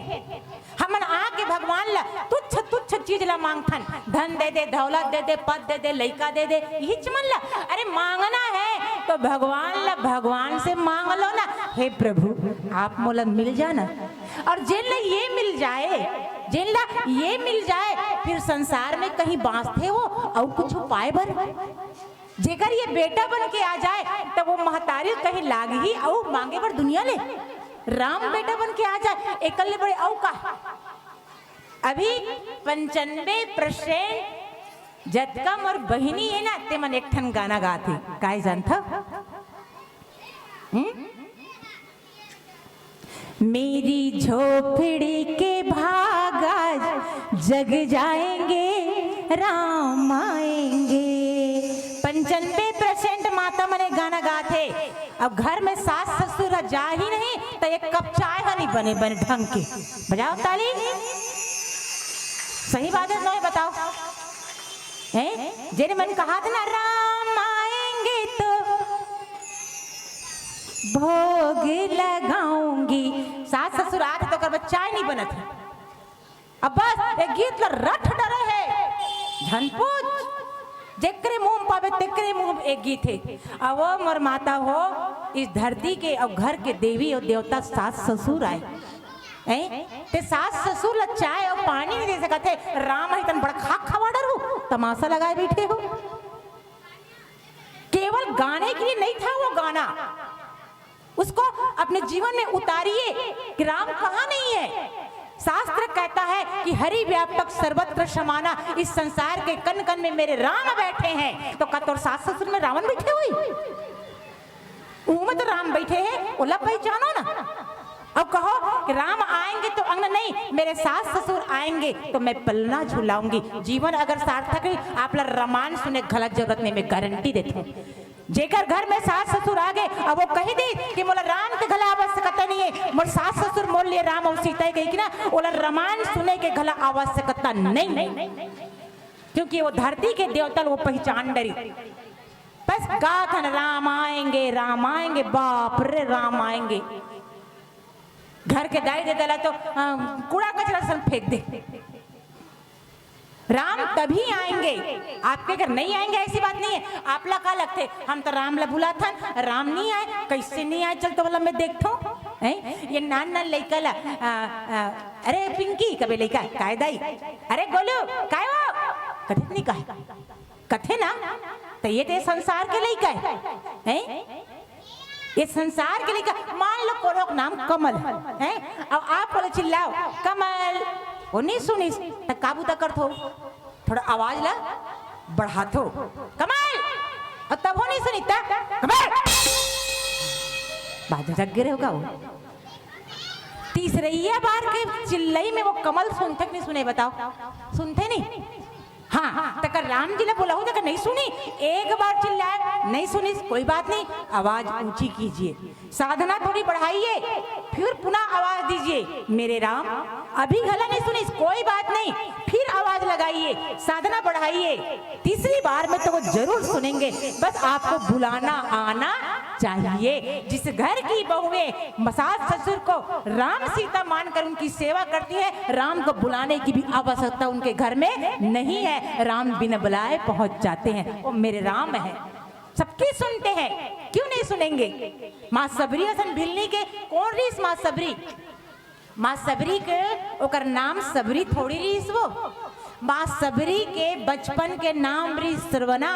हमन आके भगवान ला तुच्छ तुच्छ चीज ला मांगथन, धन दे दे, दौलत दे दे, पद दे दे, लइका दे दे, यही चमन ला। अरे मांगना है तो भगवान ला भगवान से मांग लो ना, हे प्रभु आप मोला मिल जाना। और जिन ला ये मिल जाए, जिन ला ये मिल जाए, फिर संसार में कहीं बांसते हो और कुछ उपाय बर जेकर ये बेटा बन के आ जाए तो वो महतारी कहीं लाग ही और मांगे बर दुनिया ले। राम बेटा बन के आ जाए एकल्ले बड़े औ का। अभी 95% जतका मोर बहिनी है ना ते मन एक ठन गाना गाथे, काय जानथा? मेरी झोपड़ी के भाग आज जग जाएंगे राम आएंगे। 95% माता मने गाना गाथे। अब घर में सास ससुर जा ही नहीं तो एक कप चाय नहीं बने बने ढंग के। बजाओ ताली, सही बात है तो बताओ हैं? जेने मन कहा था ना राम आएंगे तो भोग लगाऊंगी, सास ससुर आते तो कर चाय नहीं बनत है। अब बस एक गीत ला रट डरे है झनपूछ जेकरे मुंह पावे तेकरे मुंह एक गीत है। अब वो मोर माता हो इस धरती के और घर के देवी और देवता सास ससुर आए ते सास ससुर ला चाय और पानी नहीं दे सकते, राम है तन बड़ा खाक खवाडर हो, तमाशा लगाए बैठे हो। केवल गाने के लिए नहीं था वो गाना, उसको अपने जीवन में उतारिए कि राम कहाँ नहीं है। शास्त्र कहता है कि हरि व्यापक सर्वत्र समाना, इस संसार के कन कन में मेरे राम बैठे हैं। तो कतौर सास ससुर में रावण बैठे हुई में तो राम बैठे हैं, ओला पहचानो ना। अब कहो कि राम आएंगे तो अंग नहीं, मेरे सास ससुर आएंगे तो मैं पलना झुलाऊंगी। जीवन अगर सार्थक है आप ला रामायण सुने गलत जरूरत नहीं, मैं गारंटी देती हूँ। जेकर घर में सास ससुर आ गए अब वो कही दी कि मोला राम के घला आवश्यकता नहीं है, मोर सास ससुर मोल लिए राम और सीता कही कि ना ओला रामायण सुने के घला आवश्यकता नहीं, क्योंकि वो धरती के देवता वो पहचान डरी। बस गाथन राम आएंगे, बाप रे राम आएंगे। घर के दाई दे दला तो कूड़ा कचरा सब फेंक दे। राम तभी आएंगे, आपके घर नहीं आएंगे ऐसी बात नहीं है। आप ला का लगते हम तो राम ला बुला था, राम नहीं आए, कैसे नहीं आए चल तो बोला मैं देखता हूँ। ये नान लड़का ला अरे पिंकी कभी लड़का काय दाई, अरे गोलू काय वो कथे नहीं कथे ना, तो ये तो संसार के लड़का है, ये संसार के लड़का। मान लो कोनो नाम कमल है, अब आप बोले चिल्लाओ कमल, वो नहीं सुनिस तो काबू तक कर थो, थोड़ा आवाज ला बढ़ा थो कमल, और तब वो नहीं सुनी कमल, बाद में जग गिरे होगा वो। तीसरी बार के चिल्लाई में वो कमल सुनते नहीं सुने, बताओ सुनते नहीं। हाँ तक राम जी ने बोला हो तक नहीं सुनी, एक बार चिल्लाए नहीं सुनी कोई बात नहीं, आवाज ऊंची कीजिए, साधना थोड़ी बढ़ाइए, फिर पुनः आवाज दीजिए मेरे राम, अभी गला नहीं सुनी कोई बात नहीं, फिर आवाज लगाइए, साधना बढ़ाइए, तीसरी बार में तो वो जरूर सुनेंगे। बस आपको बुलाना आना चाहिए। जिस घर की बहुएं सास ससुर को राम सीता मानकर उनकी सेवा करती है, राम को बुलाने की भी आवश्यकता उनके घर में नहीं है, राम बिना बुलाए पहुंच जाते हैं। वो मेरे राम है, सबकी सुनते हैं, क्यों नहीं सुनेंगे। माँ सबरी हसन भिलनी के कौन रीस माँ सबरी, माँ सबरी के ओकर नाम सबरी थोड़ी रीस, वो माँ सबरी के बचपन के नाम रीस श्रवणा,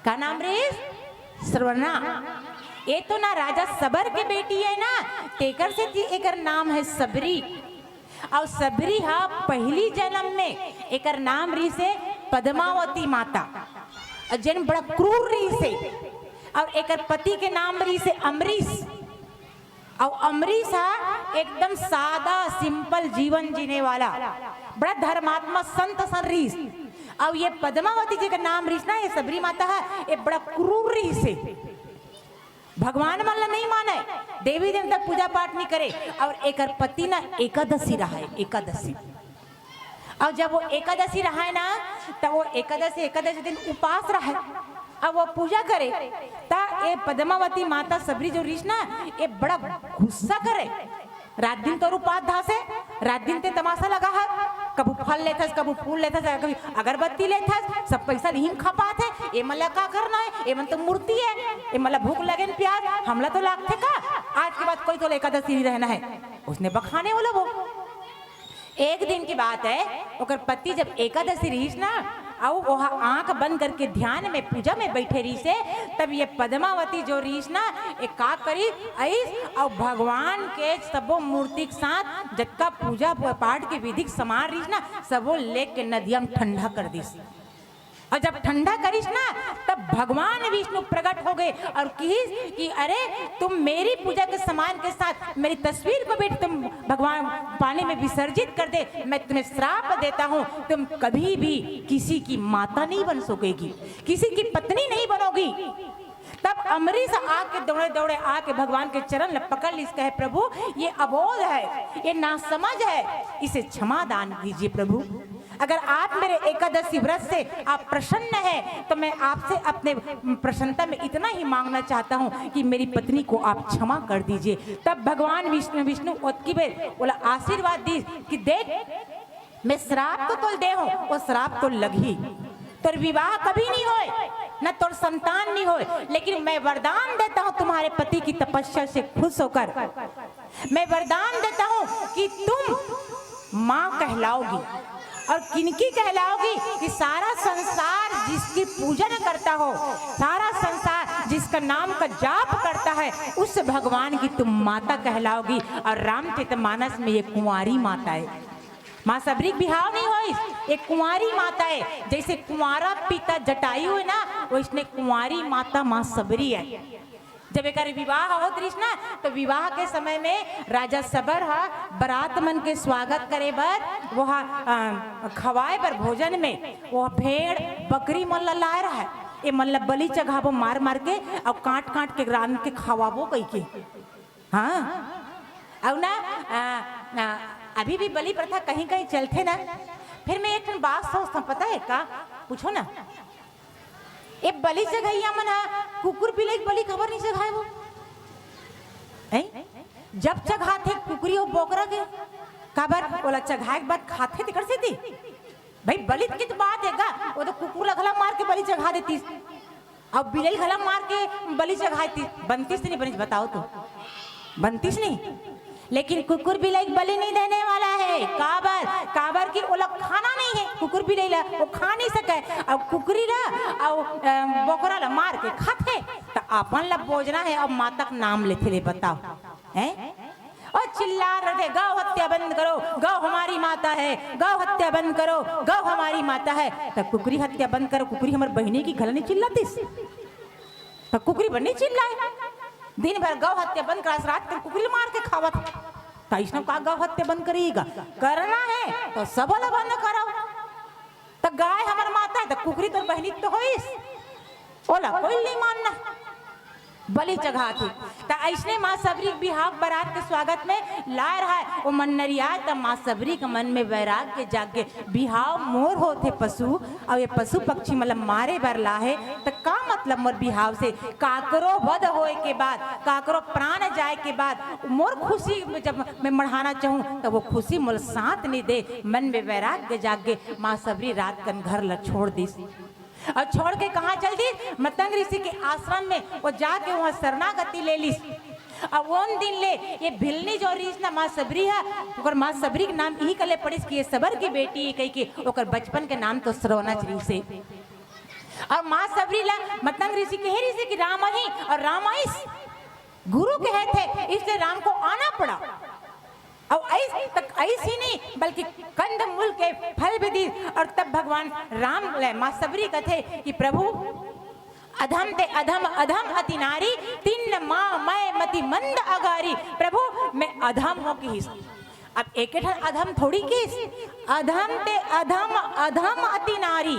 का नाम रीस श्रवणा। ये तो ना राजा सबर के बेटी है ना, तेकर से एकर नाम है सबरी। और सबरी हा पहली जन्म में एकर नाम री से पद्मावती माता, जन बड़ा क्रूर री से, और एकर पति के नाम री से अमरीश, और अमरीश हा एकदम सादा सिंपल जीवन जीने वाला बड़ा धर्मात्मा संत सन रीस। और ये पद्मावती जी का नाम रीस ना, ये सबरी माता है, ये बड़ा क्रूर रीस है, भगवान मन नहीं माने, देवी देवता पूजा पाठ नहीं करे। और एक पति ना एकादशी रहा है, एकादशी, और जब वो एकादशी रहा है ना, तब वो एकादशी दिन उपास रहा है, अब वो पूजा करे, ता ये पद्मावती माता सबरी जो रीस ना, ये बड़ा गुस्सा करे, रात दिन तो उपास धासे, रात दिन ते तमाशा लगा है, कबू फल लेता कबू फूल लेता, कभी अगरबत्ती लेता, सब पैसा नहीं खा पाते, ये मला का करना है, ये मन तो मूर्ति है, ये मला भूख लगे न प्याज हमला तो लागते का, आज के बाद कोई तो एकादशी नहीं रहना है, उसने बखाने बोला। वो एक दिन की बात है, ओकर पति जब एकादशी रहीस ना, और वो आंख बंद करके ध्यान में पूजा में बैठे रही से, तब ये पद्मावती जो रहीस ना, एक का करी ऐस, और भगवान के सबो मूर्ति के साथ जतका पूजा पाठ के विधिक समान रहीस ना, सबो लेके नदिया में ठंडा कर दीस। और जब ठंडा करीस ना, तब भगवान विष्णु प्रकट हो गए और कि अरे तुम मेरी पूजा के सामान के साथ मेरी तस्वीर को भी तुम भगवान पानी में विसर्जित कर दे, मैं तुम्हें श्राप देता हूँ, तुम कभी भी किसी की माता नहीं बन सकोगी, किसी की पत्नी नहीं बनोगी। तब अमरीश आके दौड़े दौड़े आके भगवान के चरण पकड़ ली, कहे प्रभु ये अबोध है, ये नासमझ है, इसे क्षमा दान दीजिए प्रभु। अगर आप मेरे एकादशी व्रत से आप प्रसन्न हैं, तो मैं आपसे अपने प्रसन्नता में इतना ही मांगना चाहता हूं कि मेरी पत्नी को आप क्षमा कर दीजिए। तब भगवान विष्णु ओतकी बेर बोला आशीर्वाद दी कि देख मैं श्राप तो तुल दे हूं, वो श्राप तो लगी, तोर विवाह कभी नहीं होए, न तोर संतान नहीं होए, लेकिन मैं वरदान देता हूं तुम्हारे पति की तपस्या से खुश होकर, मैं वरदान देता हूं कि तुम मां कहलाओगी। और किनकी कहलाओगी कि सारा संसार जिसकी पूजन करता हो, सारा संसार जिसका नाम का जाप करता है, उस भगवान की तुम माता कहलाओगी। और रामचरितमानस में ये कुंवारी माता है, माँ सबरी बिहाव नहीं हो, एक कुंवारी माता है। जैसे कुंवारा पिता जटायु है ना, वैसने कुंवारी माता माँ सबरी है। जब एक विवाह होत रहीस ना, तो विवाह के समय में राजा सबर हा बरात मन के स्वागत करे बर, वह खवाए बर भोजन में वो भेड़ बकरी मन लाए रहा है। ये मतलब बलि चढ़ावो मार मार के और काट काट के रान के खवाबो कई के। हाँ और ना अभी भी बलि प्रथा कहीं कहीं चलते ना। फिर मैं एक बात सोचता, पता है का, पूछो ना, ये बलि चढ़ाइया मना कुकुर बिलाई बलि खबर नहीं चढ़ाए वो जब चढ़ाते कुकुरी और बोकरा के खबर बोला चढ़ाए के बाद खाते थे कर से थी भाई बलि की तो बात है का, वो तो कुकुर गला मार के बलि चढ़ा देती और बिलाई गला मार के बलि चढ़ाती, बनतीस नहीं बनी, बताओ तो बनतीस नहीं। लेकिन कुकुर बिलाई बलि नहीं देने वाला है, काबर काबर की वो लोग खाना नहीं है, कुकुर बिलाई ला वो खा नहीं सके और कुकुरी ला और बोकरा ला मार के खाते तो अपन ला भोजना है। अब माता का नाम लेते ले, बताओ हैं और चिल्ला रहे गौ हत्या बंद करो, गौ हमारी माता है, गौ हत्या बंद करो, गौ हमारी माता है। तब कुकुरी हत्या बंद करो, कुकुरी हमारी बहनी की घर नहीं चिल्लाती तो कुकुरी बनी चिल्लाए, दिन भर गौ हत्या बंद करा, रात को कुकुरी मार के खावत। कैसनो का गौ हत्या बंद करेगा, करना है तो सब वाला बंद करो। तो गाय हमार माता है तो कुकुरी तो बहनी तो होइस, ओला कोई नहीं मानना बलि चढ़ाती। तो ऐसने माँ सबरी बिहाव बारात के स्वागत में ला रहा है वो मनरिया। तब माँ सबरी के मन में वैराग्य जागे, बिहाव मोर होते पशु और ये पशु पक्षी मतलब मारे बर ला है तो का मतलब मोर बिहाव से काकरो वध होए के बाद, काकरो प्राण जाए के बाद मोर खुशी जब मैं मढ़ाना चाहूँ तो वो खुशी मोल साथ नहीं दे, मन में वैराग्य जागे। माँ सबरी रात कन घर ला छोड़ दी और छोड़ के कहाँ चल दी, मतंग ऋषि के आश्रम में वो जाके वहाँ शरणागति ले ली। अब उन दिन ले ये भिलनी जो रीस ना माँ सबरी है, और माँ सबरी के नाम यही कले पड़िस कि ये सबर की बेटी कही के ओकर बचपन के नाम तो श्रवणज ऋषि और माँ सबरी ला मतंग ऋषि के ऋषि की राम ही और रामाइस गुरु कहे थे, इसलिए राम को आना पड़ा। और ऐसी नहीं बल्कि कंद मूल के फल भी दी। और तब भगवान राम माँ सबरी कथे कि प्रभु अधम ते अधम अधम अति नारी, तीन माँ मैं मति मंद अगारी। प्रभु मैं अधम हो की, अब एक अधम थोड़ी किस, अधम ते अधम अधम अति नारी,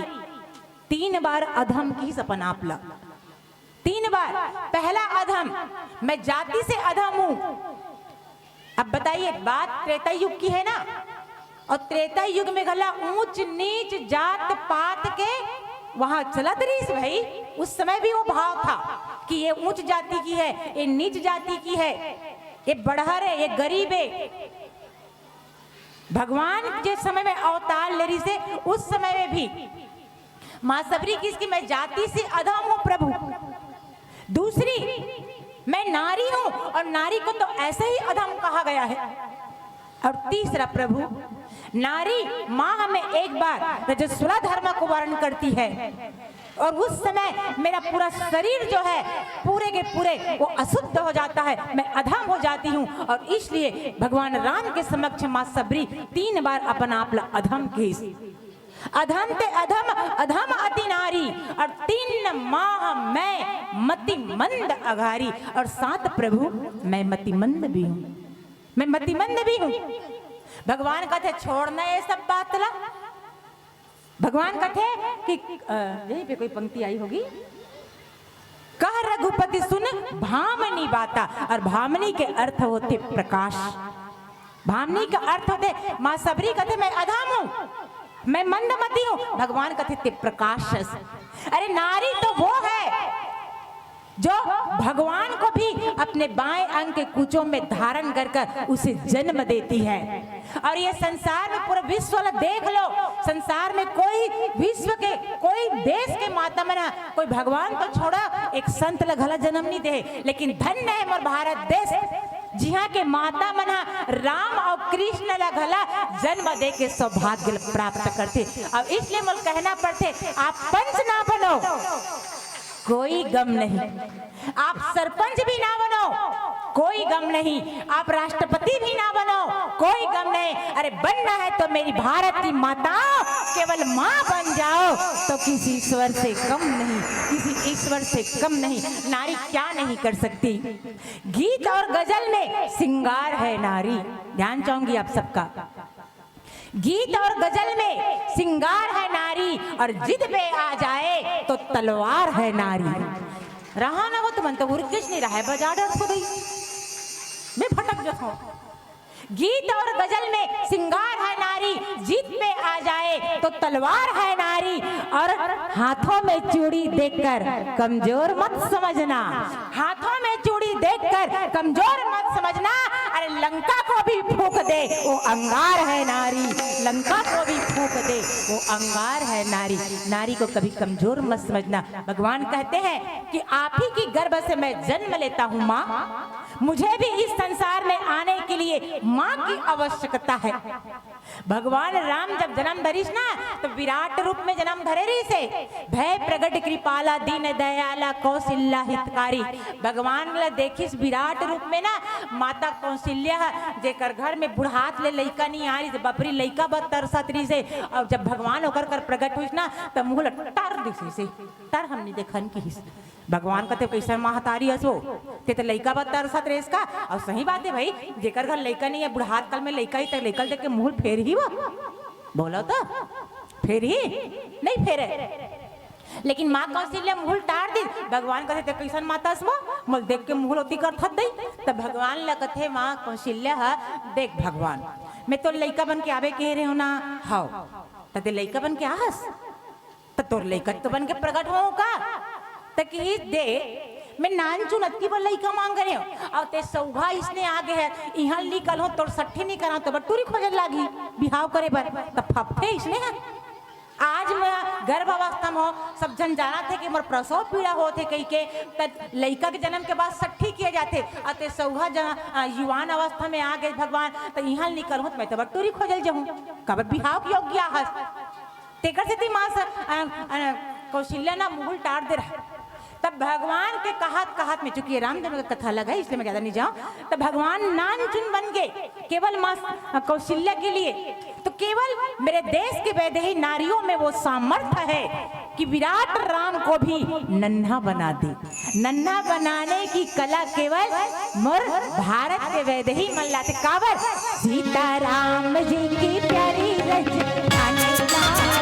3 बार अधम की अपन आप ला, 3 बार। पहला अधम मैं जाति से अधम हूं। अब बताइए बात त्रेता युग की है ना, और त्रेता युग में गला ऊंच नीच जात पात के वहां चलत रही भाई। उस समय भी वो भाव था कि ये ऊंच जाति की है, ये नीच जाति की है, ये बढ़हर है, ये गरीब है। भगवान जिस समय में अवतार ले रही से उस समय में भी माँ सबरी किसकी, मैं जाति से अधम हूं प्रभु। दूसरी मैं नारी हूं और नारी को तो ऐसे ही अधम कहा गया है। और तीसरा प्रभु नारी माँ हमें एक बार रजस्वला धर्म को वर्ण करती है और उस समय मेरा पूरा शरीर जो है पूरे के पूरे वो अशुद्ध हो जाता है, मैं अधम हो जाती हूँ। और इसलिए भगवान राम के समक्ष माँ सबरी 3 बार अपना आप अधम की, अधम ते अधम अधम अति नारी और 3 माह मैं मति मंद अघारी। और 7 प्रभु मैं मति मंद भी हूँ, मैं मति मंद भी हूँ। भगवान कहते छोड़ना ये सब बात ला। भगवान कहते कि यहीं पे कोई पंक्ति आई होगी, कह रघुपति सुन भामनी बाता। और भामनी के अर्थ होते प्रकाश, भामनी का अर्थ होते माँ सबरी कहते मैं अधम हूँ, मैं मंदमती हूँ। भगवान कहते प्रकाश। अरे नारी तो वो है जो भगवान को भी अपने बाएं अंग के कुचों में धारण कर कर उसे जन्म देती है। और ये संसार में पूरा विश्व वाला देख लो, संसार में कोई विश्व के कोई देश के माता मना कोई भगवान को छोड़ा एक संत लगला जन्म नहीं दे। लेकिन धन्य है मोर भारत देश जिहाँ के माता मना राम और कृष्ण लगला जन्म दे के सौभाग्य प्राप्त करते। अब इसलिए मोल कहना पड़ते आप पंच ना बनो कोई गम नहीं, आप सरपंच भी ना बनो कोई गम नहीं, आप राष्ट्रपति भी ना बनो कोई गम नहीं। अरे बनना है तो मेरी भारत की माता केवल माँ बन जाओ तो किसी ईश्वर से कम नहीं, किसी ईश्वर से कम नहीं। नारी क्या नहीं कर सकती। गीत और गजल में सिंगार है नारी, ध्यान चाहूंगी आप सबका। गीत और गजल में सिंगार है नारी और जिद पे आ जाए तो तलवार है नारी। रहा ना वो तो मन तो उर्किश नहीं रहा है बजा डर हो गई मैं फटक जाता हूँ। गीत और गजल में सिंगार है नारी जीत पे आ जाए तो तलवार है नारी। और हाथों में चूड़ी देखकर कमजोर मत समझना, हाथों में चूड़ी देखकर कमजोर मत समझना। अरे लंका को भी फूंक दे वो अंगार है नारी, लंका को भी फूंक दे वो अंगार है नारी। नारी को कभी कमजोर मत समझना। भगवान कहते हैं कि आप ही की गर्भ से मैं जन्म लेता हूँ माँ, मुझे भी इस संसार में आने के लिए माँ की आवश्यकता है। भगवान राम जब जन्म धरीस ना तो विराट रूप में जन्म धरे रही से भय प्रगट कृपाला दीन दयाला कौशल्या हितकारी। भगवान ला देखिस विराट रूप में ना माता कौशल्या जेकर घर में बुढ़ात ले लइका नहीं आ रही बपरी लइका बद तरसत रही से। और जब भगवान होकर कर प्रगट हुई ना तब मुँह टर दिसी से तर हमने देखन की भगवान कहते कैसे महतारी हसो ते तो लइका बद तरसत रेस का। और सही बात है भाई जेकर घर लइका नहीं है बुढ़ात काल में लइका ही तक लइकल देख के मुँह फेर ही वो बोलो तो फेर ही नहीं फेरे। लेकिन माँ कौशल्या मुँह टार दी। भगवान कहते कैसन माता स्मो मुल देख के मुँह होती कर थक दई। तब भगवान ला कथे माँ कौशल्या देख भगवान मैं तो लइका बन के आवे कह रहे हो ना हाउ ते लइका बन के आहस तो तोर लइका तो बन के प्रकट हो का तक दे मैं नान चुनती पर लइका मांग रहे हो। अब ते सौभा इसने आगे है यहाँ निकल हो तोर सट्ठी नहीं करा तो बटूरी खोजन लागी बिहाव करे बर तब फफे इसने है। आज मैं गर्भ अवस्था में हो सब जन जाना थे कि मोर प्रसव पीड़ा होते कहीं के तब लइका के जन्म के बाद सट्ठी किए जाते अते सौहा युवान अवस्था में आ गए भगवान तो यहाँ निकल हो मैं तो बटूरी खोजल जाऊँ कब बिहाव योग्य हस तेकर से माँ कौशल्या ना मुगल टार दे रहा। तब भगवान के कहत में चूंकि रामदेव का कथा लगा इसलिए मैं ज्यादा नहीं जाऊं। तब भगवान नान चुन बन गए केवल माँ कौशल्या के लिए। तो केवल मेरे देश के वैदेही नारियों में वो सामर्थ्य है कि विराट राम को भी नन्हा बना दे। नन्हा बनाने की कला केवल मोर भारत के वैदेही मन लाते कावर सीताराम जी की प्यारी रच सीताराम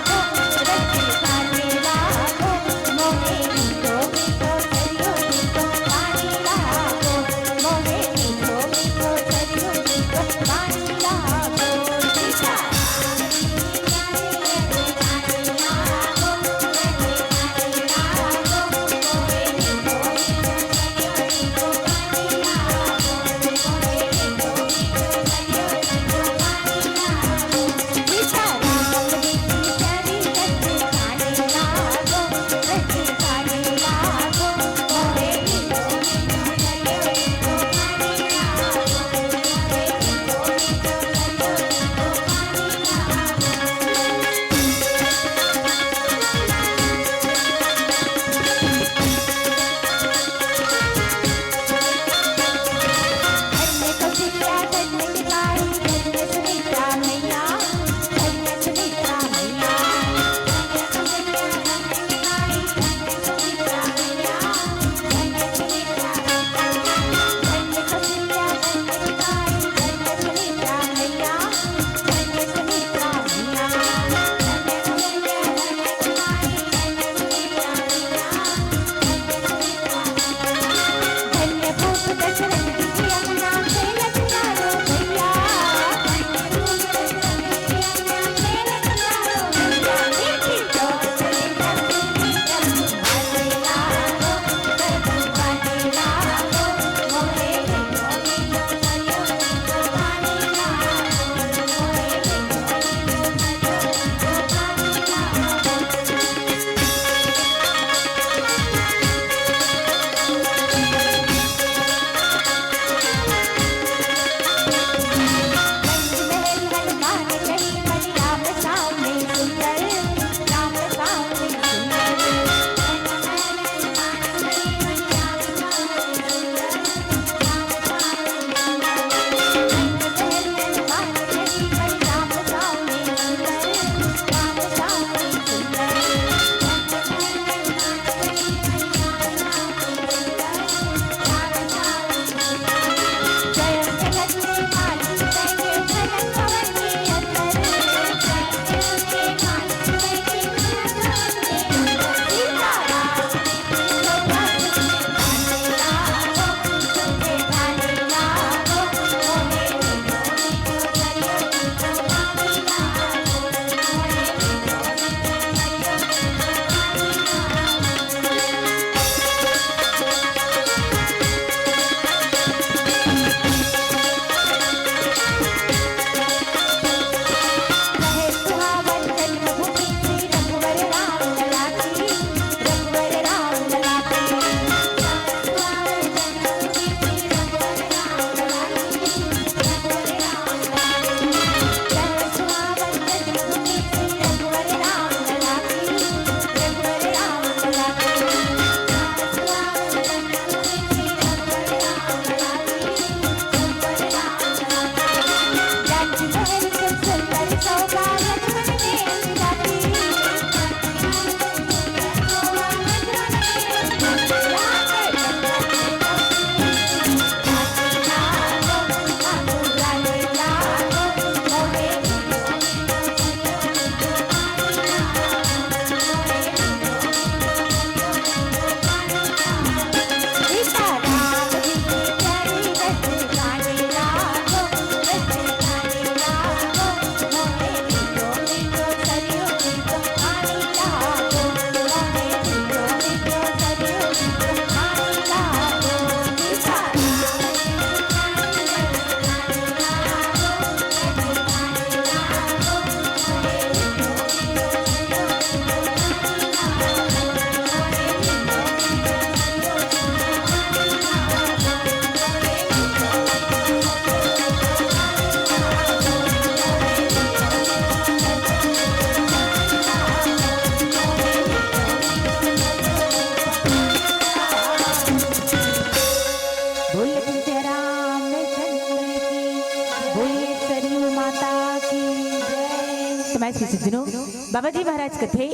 सज्जनों, बाबा जी महाराज कथे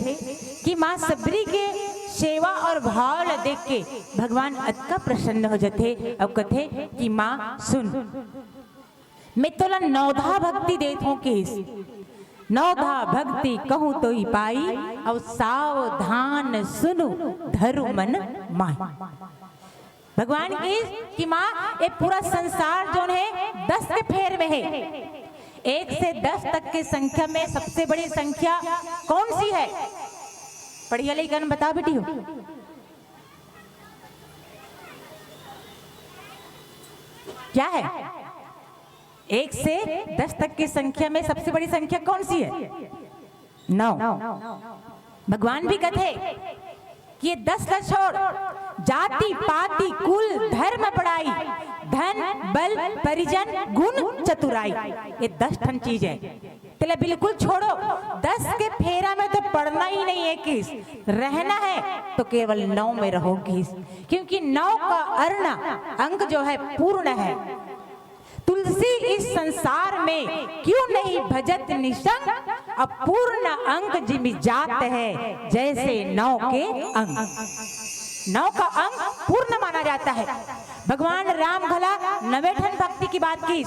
कि माँ सबरी के सेवा और भाव देख के भगवान अतका प्रसन्न हो जाते। अब कथे कि माँ सुन, मैं तोला नौधा भक्ति देत हूँ किस नौधा भक्ति कहूँ तो ही पाई और सावधान सुनु धरु मन माई। भगवान की माँ ये पूरा संसार जो है 10 के फेर में है। 1 से 10 तक के संख्या में सबसे बड़ी संख्या कौन सी है? पढ़िया लेकिन बता बेटी हो। क्या है? 1 से 10 तक की संख्या में सबसे बड़ी संख्या कौन सी है? 9। भगवान भी कहते कि ये 10 का छोड़ जाति पाति कुल धर्म पढ़ाई धन बल परिजन गुण चतुराई, ये 10 ठन चीज है। तेला बिल्कुल छोड़ो, 10 के फेरा में तो पढ़ना ही नहीं है किस, रहना है तो केवल 9 में रहो किस, क्योंकि 9 का अर्ण अंक जो है पूर्ण है। तुलसी इस संसार में क्यों नहीं भजत निशंग, अपूर्ण अंक जिमि जात है जैसे 9 के अंक। 9 का अंक पूर्ण माना जाता है। भगवान राम भला 9 ठन भक्ति की बात की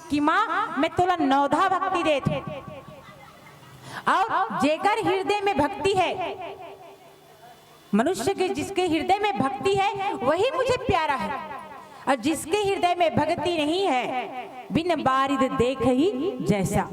कि माँ मैं तोला 9धा भक्ति देत हूं, और जेकर हृदय में भक्ति है, मनुष्य के जिसके हृदय में भक्ति है वही मुझे प्यारा है, और जिसके हृदय में भक्ति नहीं है बिन बारिद देख ही जैसा।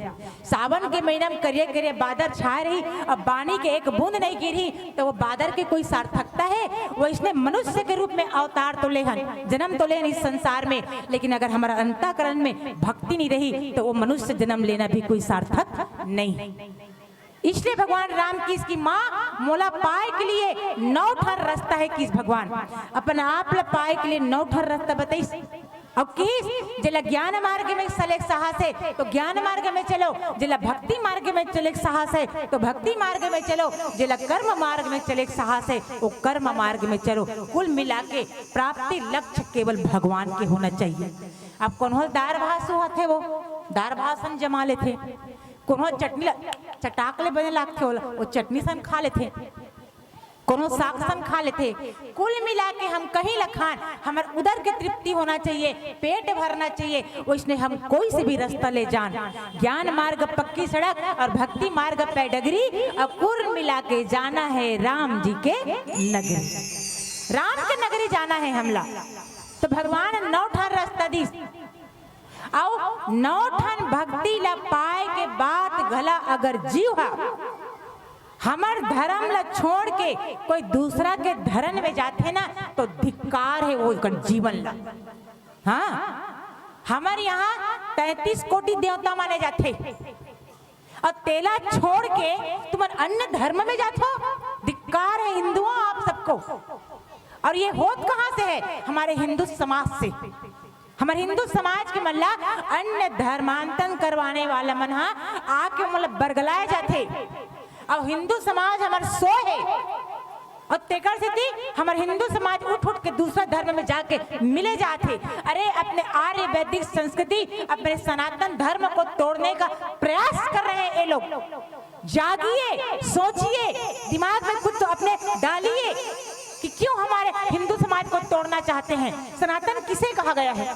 सावन के महीना में करिए करिए बादल छाए रही, अब पानी के एक बूंद नहीं गिरी तो वो बादल की कोई सार्थकता है? वो इसने मनुष्य के रूप में अवतार तो ले हन, जन्म तो ले इस संसार में, लेकिन अगर हमारा अंतःकरण में भक्ति नहीं रही तो वो मनुष्य जन्म लेना भी कोई सार्थक नहीं। इसलिए भगवान राम की इसकी माँ मोला पाए के लिए 9 ठन रास्ता है किस भगवान अपन आप ला पाए के लिए 9 ठन रास्ता बताइस। अब किस जिला ज्ञान मार्ग में चले साहस है तो ज्ञान मार्ग में चलो, जिला भक्ति मार्ग में चले साहस है तो भक्ति मार्ग में चलो, जिला कर्म मार्ग में चले साहस है वो कर्म मार्ग में चलो। कुल मिला के प्राप्ति लक्ष्य केवल भगवान के होना चाहिए। अब कौन दार भाषु थे वो दार भाषण जमा लेते, कोनो चटनी चटाकले बने लागते वो चटनी सन खा लेते, कोनो साग सन खा लेते। कुल मिला के हम कहीं लखान हमार उदर के तृप्ति होना चाहिए, पेट भरना चाहिए, उसने हम कोई से भी रास्ता ले जान। ज्ञान मार्ग पक्की सड़क और भक्ति मार्ग पैडगरी, अब कुल मिला के जाना है राम जी के नगरी, राम के नगरी जाना है हमला। तो भगवान 9 ठन रास्ता दी और 9 ठन भक्ति ला पाए के बाद घला अगर जीव हमार धर्म ला छोड़ के कोई दूसरा के धर्म में जाते ना तो धिक्कार है वो जीवन ला। हाँ, हमारे यहाँ 33 कोटि देवता माने जाते और तेला छोड़ के तुम अन्य धर्म में जाते हो, धिक्कार है हिंदुओं आप सबको। और ये होत कहाँ से है? हमारे हिंदू समाज से। हमारे हिंदू समाज के मल्ला अन्य धर्मांतरण करवाने वाला मन आके मतलब बरगलाए जाते, और हिंदू समाज हमारे सो है और तेकर से थी हमारे हिंदू समाज उठ उठ के दूसरा धर्म में जाके मिले जाते। अरे अपने आर्य वैदिक संस्कृति अपने सनातन धर्म को तोड़ने का प्रयास कर रहे हैं ये लोग। जागिए, सोचिए, दिमाग में कुछ तो अपने डालिए कि क्यों हमारे हिंदू समाज को तोड़ना चाहते हैं। सनातन किसे कहा गया है?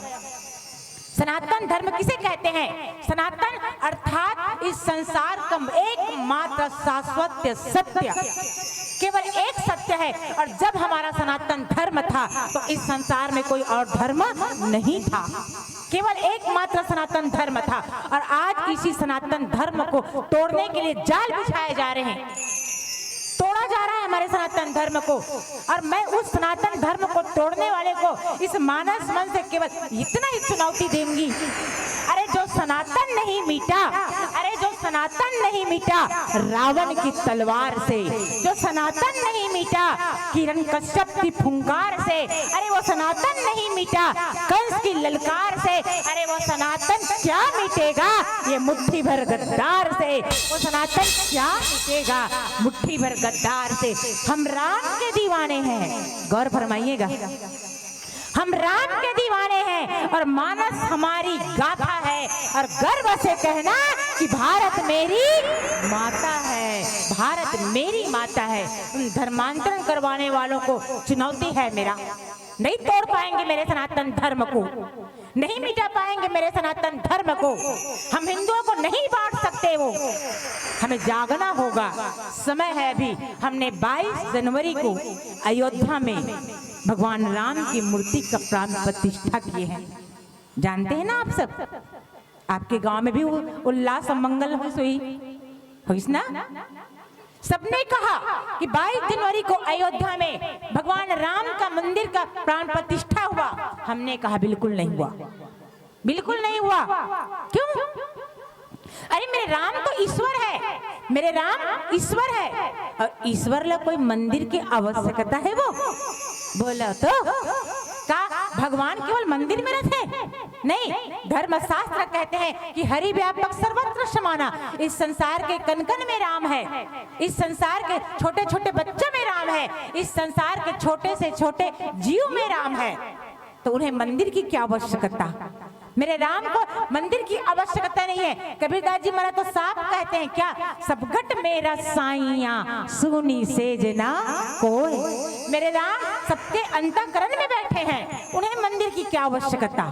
सनातन धर्म किसे कहते हैं? सनातन अर्थात इस संसार का एकमात्र शाश्वत सत्य, केवल एक सत्य है। और जब हमारा सनातन धर्म था तो इस संसार में कोई और धर्म नहीं था, केवल एकमात्र सनातन धर्म था। और आज इसी सनातन धर्म को तोड़ने के लिए जाल बिछाए जा रहे हैं, तोड़ा जा रहा है हमारे सनातन धर्म को। और मैं उस सनातन धर्म को तोड़ने वाले को इस मानस मन से केवल इतना ही चुनौती दूंगी, अरे जो सनातन नहीं मिटा, अरे जो सनातन नहीं मिटा रावण की तलवार से, जो सनातन नहीं मिटा किरण कश्यप की फुंकार से, अरे वो सनातन नहीं मिटा कंस की ललकार से, अरे वो सनातन क्या मिटेगा ये मुट्ठी भर गद्दार से, वो सनातन क्या मिटेगा मुट्ठी भर गद्दार से। हम राम के दीवाने हैं, गौर फरमाइएगा, हम राम के दीवाने हैं। है और मानस हमारी गाथा है, और गर्व से कहना कि भारत मेरी माता है, भारत मेरी माता है। उन धर्मांतरण करवाने वालों को चुनौती है मेरा, नहीं तोड़ पाएंगे मेरे सनातन धर्म को, नहीं मिटा पाएंगे मेरे सनातन धर्म को। हम हिंदुओं को नहीं बांट सकते, वो हमें जागना होगा, समय है अभी। हमने 22 जनवरी को अयोध्या में भगवान राम की मूर्ति का प्राण प्रतिष्ठा किए हैं, जानते हैं ना आप सब। आपके गांव में भी उल्लास और मंगल हुई ना। सबने कहा कि 22 जनवरी को अयोध्या में भगवान राम का मंदिर का प्राण प्रतिष्ठा हुआ। हमने कहा बिल्कुल नहीं हुआ, बिल्कुल नहीं हुआ। क्यों? अरे मेरे राम तो ईश्वर है, मेरे राम ईश्वर है, और ईश्वर ला कोई मंदिर की आवश्यकता है? वो बोला तो का भगवान केवल मंदिर में रहते? नहीं, धर्मशास्त्र कहते हैं कि हरि व्यापक सर्वत्र समाना। इस संसार के कण कण में राम है, इस संसार के छोटे छोटे बच्चों में राम है, इस संसार के छोटे से छोटे जीव में राम है। तो उन्हें मंदिर की क्या आवश्यकता? मेरे राम को मंदिर की आवश्यकता नहीं है। कबीरदास जी महाराज तो साफ कहते हैं, क्या सबगट मेरा साइया सुनी सेज ना कोई। मेरे राम सबके अंतःकरण में बैठे हैं, उन्हें मंदिर की क्या आवश्यकता?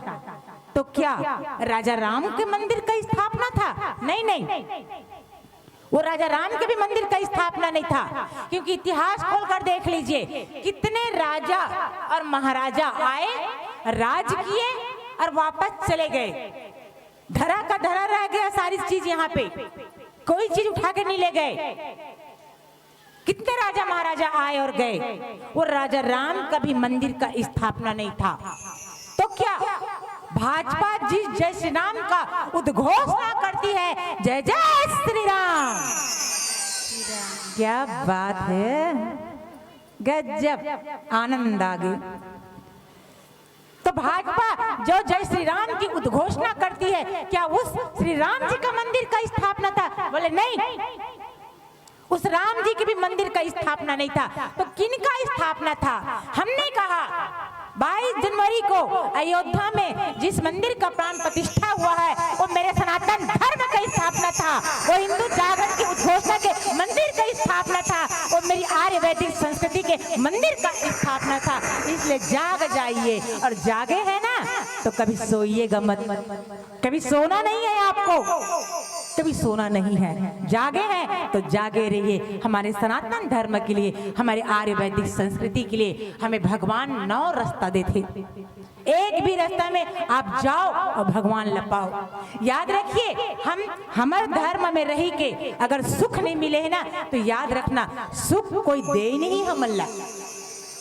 तो क्या राजा राम के मंदिर का स्थापना था? नहीं नहीं, वो राजा राम के भी मंदिर का स्थापना नहीं था। क्योंकि इतिहास खोलकर देख लीजिए, कितने राजा और महाराजा आए, राज किए और वापस चले गए। धरा का धरा रह गया, सारी चीज यहाँ पे, कोई चीज उठा के नहीं ले गए। कितने राजा महाराजा आए और गए, वो राजा राम का भी मंदिर का स्थापना नहीं था। तो क्या भाजपा जिस जय श्री राम का उद्घोषणा करती है, जय जय श्री राम, क्या बात है, गजब, आनंद आ गया। तो भाजपा जो जय श्री राम की उद्घोषणा करती है, क्या उस श्री राम जी का मंदिर का स्थापना था? बोले नहीं, उस राम जी के भी मंदिर का स्थापना नहीं था। तो किनका स्थापना था? हमने कहा 22 जनवरी को अयोध्या में जिस मंदिर का प्राण प्रतिष्ठा हुआ है, वो मेरे सनातन धर्म का स्थापना था, वो हिंदू जागरण की उद्घोषणा के मंदिर का स्थापना था, वो मेरी आर्य वैदिक संस्कृति के मंदिर का स्थापना था। इसलिए जाग जाइए, और जागे हैं ना तो कभी सोइएगा मत, कभी सोना नहीं है आपको, कभी सोना नहीं है, जागे हैं तो जागे रहिए। हमारे सनातन धर्म के लिए, हमारे आर्य वैदिक संस्कृति के लिए हमें भगवान 9 रास्ता देते, एक भी रास्ता में आप जाओ और भगवान लपाओ। याद रखिए, हमारे धर्म में रही के अगर सुख नहीं मिले है ना, तो याद रखना सुख कोई दे नहीं हमला।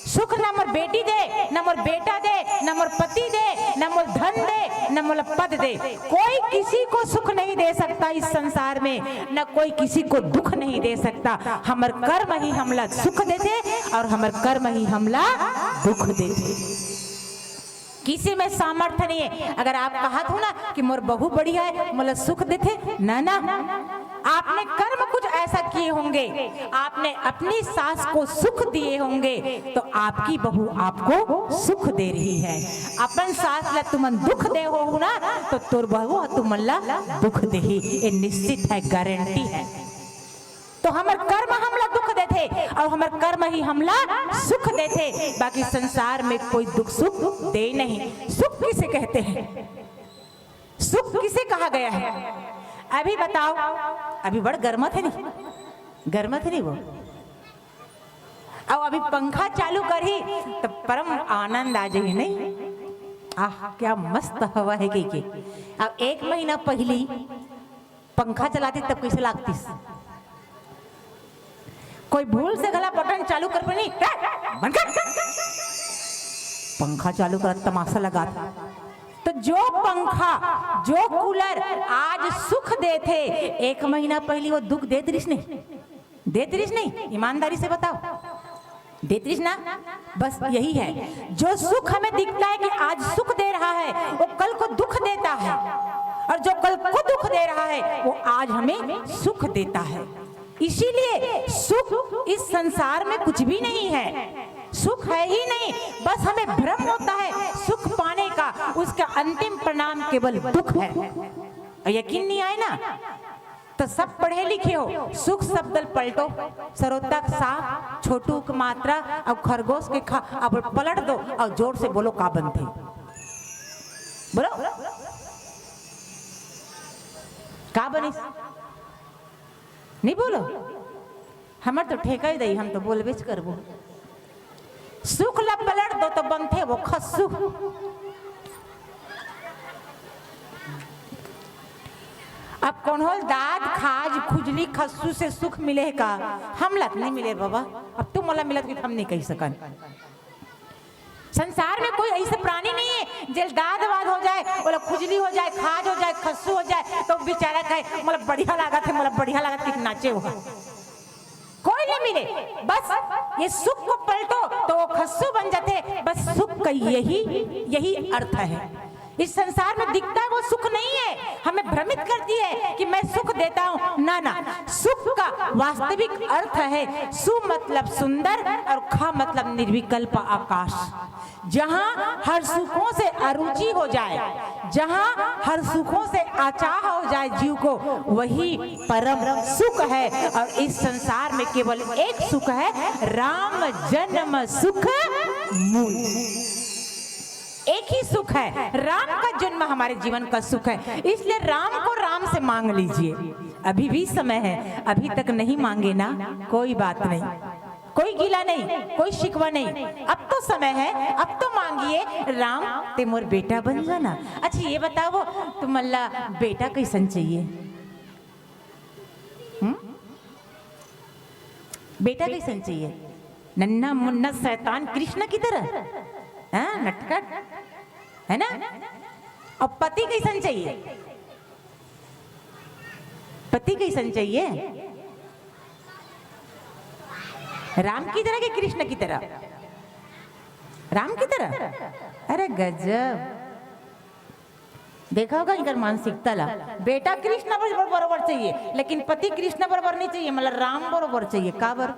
सुख न मोर बेटी दे, न मोर बेटा दे, न मोर पति दे, न मोर धन दे, न मोर पद दे। कोई किसी को सुख नहीं दे सकता इस संसार में, न कोई किसी को दुख नहीं दे सकता। हमर कर्म ही हमला सुख देते, और हमर कर्म ही हमला दुख देते। किसी में सामर्थ्य नहीं है। अगर आप कहा था ना कि मोर बहु बढ़िया है, मतलब सुख देते, ना ना, आपने कर्म कुछ ऐसा किए होंगे, आपने अपनी सास को सुख दिए होंगे, तो आपकी बहू आपको सुख दे रही है। अपन सास ला तुमन दुख दे हो ना, तो तोर बहू तुमन ला दुख दे, ये निश्चित है, गारंटी है। तो हमर कर्म हमला दुख देते, और हमर कर्म ही हमला सुख देते। बाकी संसार में कोई दुख सुख दे नहीं। सुख किसे कहते हैं? सुख किसे कहा गया है? अभी बताओ, अभी बड़ गर्मत है नहीं, गर्मत है नहीं वो, अब अभी पंखा चालू कर ही तो परम आनंद आ जाए नहीं? आह क्या मस्त हवा है के। अब 1 महीना पहली पंखा चलाती तब कैसे लागती? कोई भूल से गला बटन चालू कर पड़ी, बंद कर, पंखा चालू कर, तमाशा लगा था। तो जो पंखा, जो कूलर आज सुख देते, 1 महीना पहले वो दुख देते रिश नहीं, देते रिश नहीं? ईमानदारी से बताओ, देते रिश ना? बस यही है, जो सुख हमें दिखता है कि आज सुख दे रहा है, वो कल को दुख देता है, और जो कल को दुख दे रहा है, वो आज हमें सुख देता है। इसीलिए सुख इस संसार में कुछ भी नहीं है, सुख है ही नहीं। बस हमें भ्रम होता है सुख पाने पाने का उसका अंतिम परिणाम केवल दुख है। और यकीन नहीं आए ना तो सब पढ़े लिखे हो, सुख शब्द पलटो, सरोतक साफ, छोटू की मात्रा अब खरगोश के खा, अब पलट दो और जोर से बोलो का बनते, बोलो का बनी, नहीं बोलो, हमार तो ठेका ही दई, हम तो बोलबेच करबो। सुख ला पलट दो तो बनते वो खस्सू। अब कौन हो दाद खाज खुजली खस्सू से सुख मिले का, हम लत नहीं मिले बाबा, अब तुम मला मिलत कि हम नहीं कह सकन। संसार में कोई ऐसे प्राणी नहीं है जेल दाद वाद हो जाए, बोला खुजली हो जाए, खाज हो जाए, खस्सू हो जाए तो बेचारा कहे मतलब बढ़िया लागत है, मतलब बढ़िया लागत कि नाचे हो, कोई नहीं मिले। बस ये सुख को पलटो तो वो खस्सू बन जाते, बस सुख का यही अर्थ है। इस संसार में दिखता है वो सुख नहीं है, हमें भ्रमित करती है कि मैं सुख देता हूं, ना ना, सुख का वास्तविक अर्थ है सु मतलब सुंदर और ख मतलब निर्विकल्प आकाश। जहां हर सुखों से अरुचि हो जाए, जहां हर सुखों से आचाह हो जाए जीव को, वही परम सुख है। और इस संसार में केवल एक सुख है, राम जन्म सुख मूल, एक ही सुख है, राम का जन्म हमारे जीवन का सुख है। इसलिए राम को राम से मांग लीजिए, अभी भी समय है, अभी तक नहीं मांगे ना कोई बात नहीं, कोई गिला नहीं, कोई शिकवा नहीं, अब तो समय है, अब तो मांगिए, राम ते मोर बेटा बन जाना। अच्छा ये बताओ तुम अल्लाह बेटा कैसन चाहिए? बेटा कैसन चाहिए? नन्ना मुन्ना शैतान कृष्ण की तरह, हाँ नटखट है ना? और पति कैसन चाहिए? पति कैसन चाहिए? राम की तरह कि कृष्ण की तरह? राम की तरह? अरे गजब, देखा होगा इनका मानसिकता ला, बेटा कृष्ण बराबर चाहिए लेकिन पति कृष्ण बराबर नहीं चाहिए, मतलब राम बराबर चाहिए। काबर?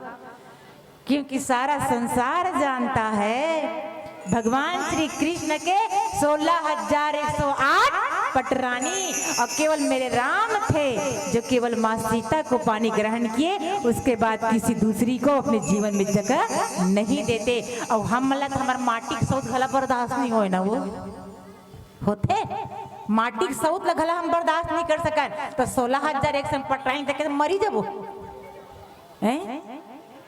क्योंकि सारा संसार जानता है भगवान श्री कृष्ण के 16,108 पटरानी, और केवल मेरे राम थे जो केवल माँ सीता को पानी ग्रहण किए, उसके बाद किसी दूसरी को अपने जीवन में जगह नहीं देते। और हम मतलब हमारे माटी के सौत घला बर्दाश्त नहीं हो ना, वो होते माटी के सौत घला हम बर्दाश्त नहीं कर सकन, तो 16,108 पटरानी देखे तो मरी जब।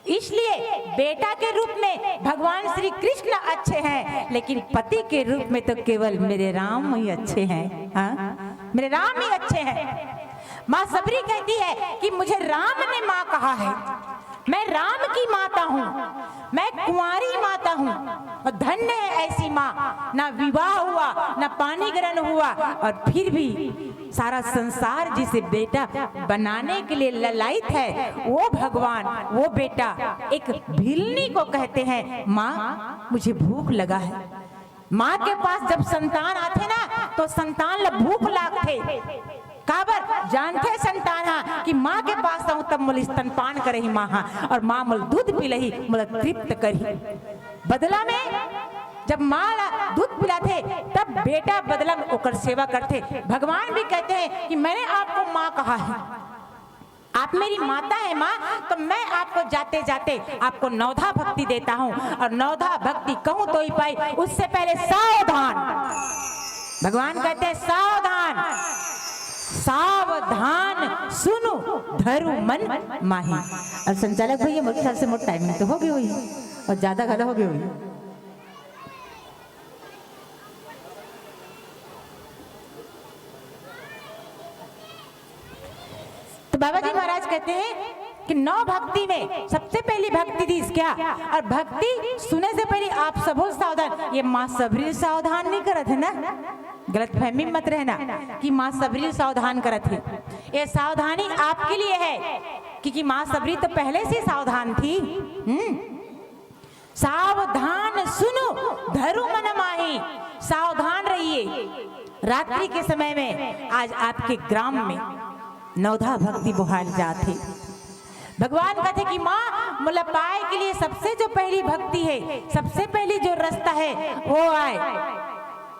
इसलिए बेटा के रूप में भगवान श्री कृष्ण अच्छे हैं, लेकिन पति के रूप में तो केवल मेरे राम ही अच्छे हैं। हाँ, मेरे राम ही अच्छे हैं। माँ सबरी कहती है कि मुझे राम ने माँ कहा है, मैं राम की माता हूँ, मैं कुंवारी माता हूँ, और धन्य है ऐसी माँ, ना विवाह हुआ ना पानी ग्रहण हुआ, और फिर भी सारा संसार जिसे बेटा बनाने के लिए ललायित है, वो भगवान, वो बेटा एक भिलनी को कहते हैं माँ मुझे भूख लगा है। माँ के पास जब संतान आते ना तो संतान ला भूख लागते, काबर जानते संतान हा कि माँ के पास आऊँ तब मुल स्तनपान करही माँ हा, और माँ मुल दूध पिलही मुल तृप्त करही। बदला में जब माँ दूध पिलाते तब बेटा बदला में ओकर सेवा करते। भगवान भी कहते हैं कि मैंने आपको माँ कहा है, आप मेरी माता है माँ, तो मैं आपको जाते जाते आपको नवधा भक्ति देता हूँ, और नवधा भक्ति कहूँ तो ही पाई, उससे पहले सावधान। भगवान कहते हैं सावधान, सावधान सुनो धरु मन माही। और संचालक भैया मेरे ख्याल से मोट टाइमिंग तो हो गई हुई और ज्यादा गला हो गई हुई। तो बाबा जी महाराज कहते हैं कि नौ भक्ति में सबसे पहली भक्ति थी क्या, और भक्ति सुने से पहले आप सबो सावधान। ये माँ सबरी सावधान नहीं करत है ना, गलत फहमी मत रहना कि माँ सबरी सावधान करत है। ये सावधानी आपके लिए है, क्योंकि माँ सबरी तो पहले से सावधान थी। सावधान सुनो धरु मन माही, सावधान रहिए। रात्रि के समय में आज आपके ग्राम में नवधा भक्ति बुहाल जाते। भगवान कहते कि माँ मुला पाए के लिए सबसे जो पहली भक्ति है, सबसे पहली जो रास्ता है वो आए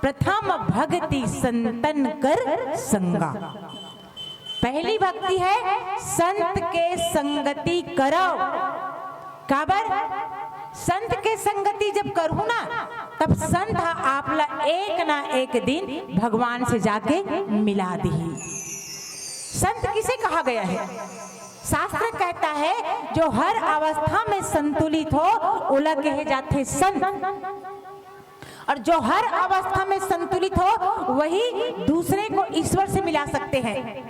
प्रथम भक्ति संतन कर संगा। पहली भक्ति है संत के संगति करो। काबर संत के संगति जब करूँ ना तब संत आपला एक ना एक दिन भगवान से जाके मिला दी। संत किसे कहा गया है? शास्त्र कहता है जो हर अवस्था में संतुलित हो उला कहे जाते संत, और जो हर अवस्था में संतुलित हो वही दूसरे को ईश्वर से मिला सकते हैं।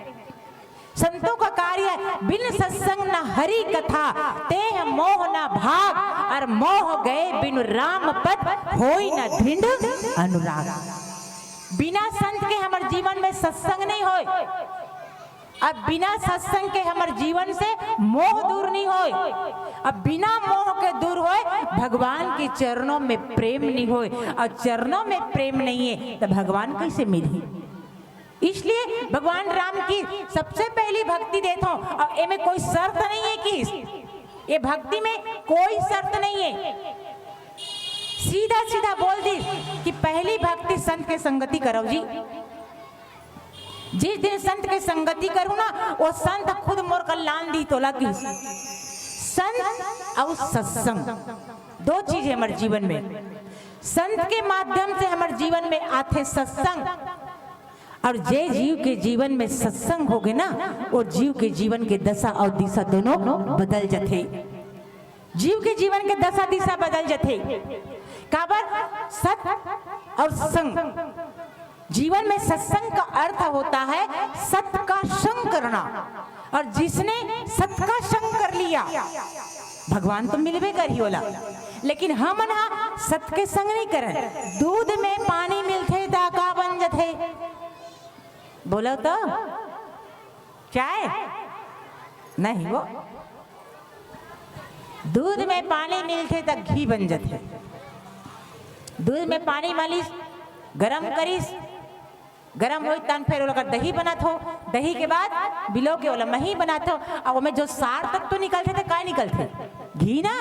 संतों का कार्य बिन सत्संग न हरि कथा, ते मोह न भाग, और मोह गए बिनु राम पद, होई न धिंड अनुराग। बिना संत के हमारे जीवन में सत्संग नहीं होए, अब बिना सत्संग के हमारे जीवन से मोह दूर नहीं होए, अब बिना मोह के दूर होए भगवान के चरणों में प्रेम नहीं होए, और चरणों में प्रेम नहीं है तो भगवान कैसे मिले? इसलिए भगवान राम की सबसे पहली भक्ति देता हूं। अब ये में कोई शर्त नहीं है कि ये भक्ति में कोई शर्त नहीं है, सीधा सीधा बोल दी कि पहली भक्ति संत के संगति करो जी। जिस दिन संत के संगति करूँ ना वो संत खुद मोर कल्याण दी तो लगी। संत और सत्संग दो चीज है हमारे जीवन में। संत के माध्यम से हमारे जीवन में आते सत्संग, और जे जीव के जीवन में सत्संग होगे ना वो जीव के जीवन के दशा और दिशा दोनों बदल जाते। जीव के जीवन के दशा दिशा बदल जाते। काबर सत और संग, जीवन में सत्संग का अर्थ होता है सत्य का संग करना, और जिसने सत्य का संग कर लिया भगवान तो मिलवे कर ही होला। लेकिन हम ना सत्य के संग नहीं करें। दूध में पानी मिलते दाका बन जाते, बोलो तो चाय नहीं, वो दूध में पानी मिलते तो घी बन जाते। दूध में पानी मालिश गरम करीस, गरम हो तन फिर ओला दही बनात हो, दही के बाद बिलो के ओला मही बनात हो, और में जो सार तक तो निकलते थे काय निकलते? घी ना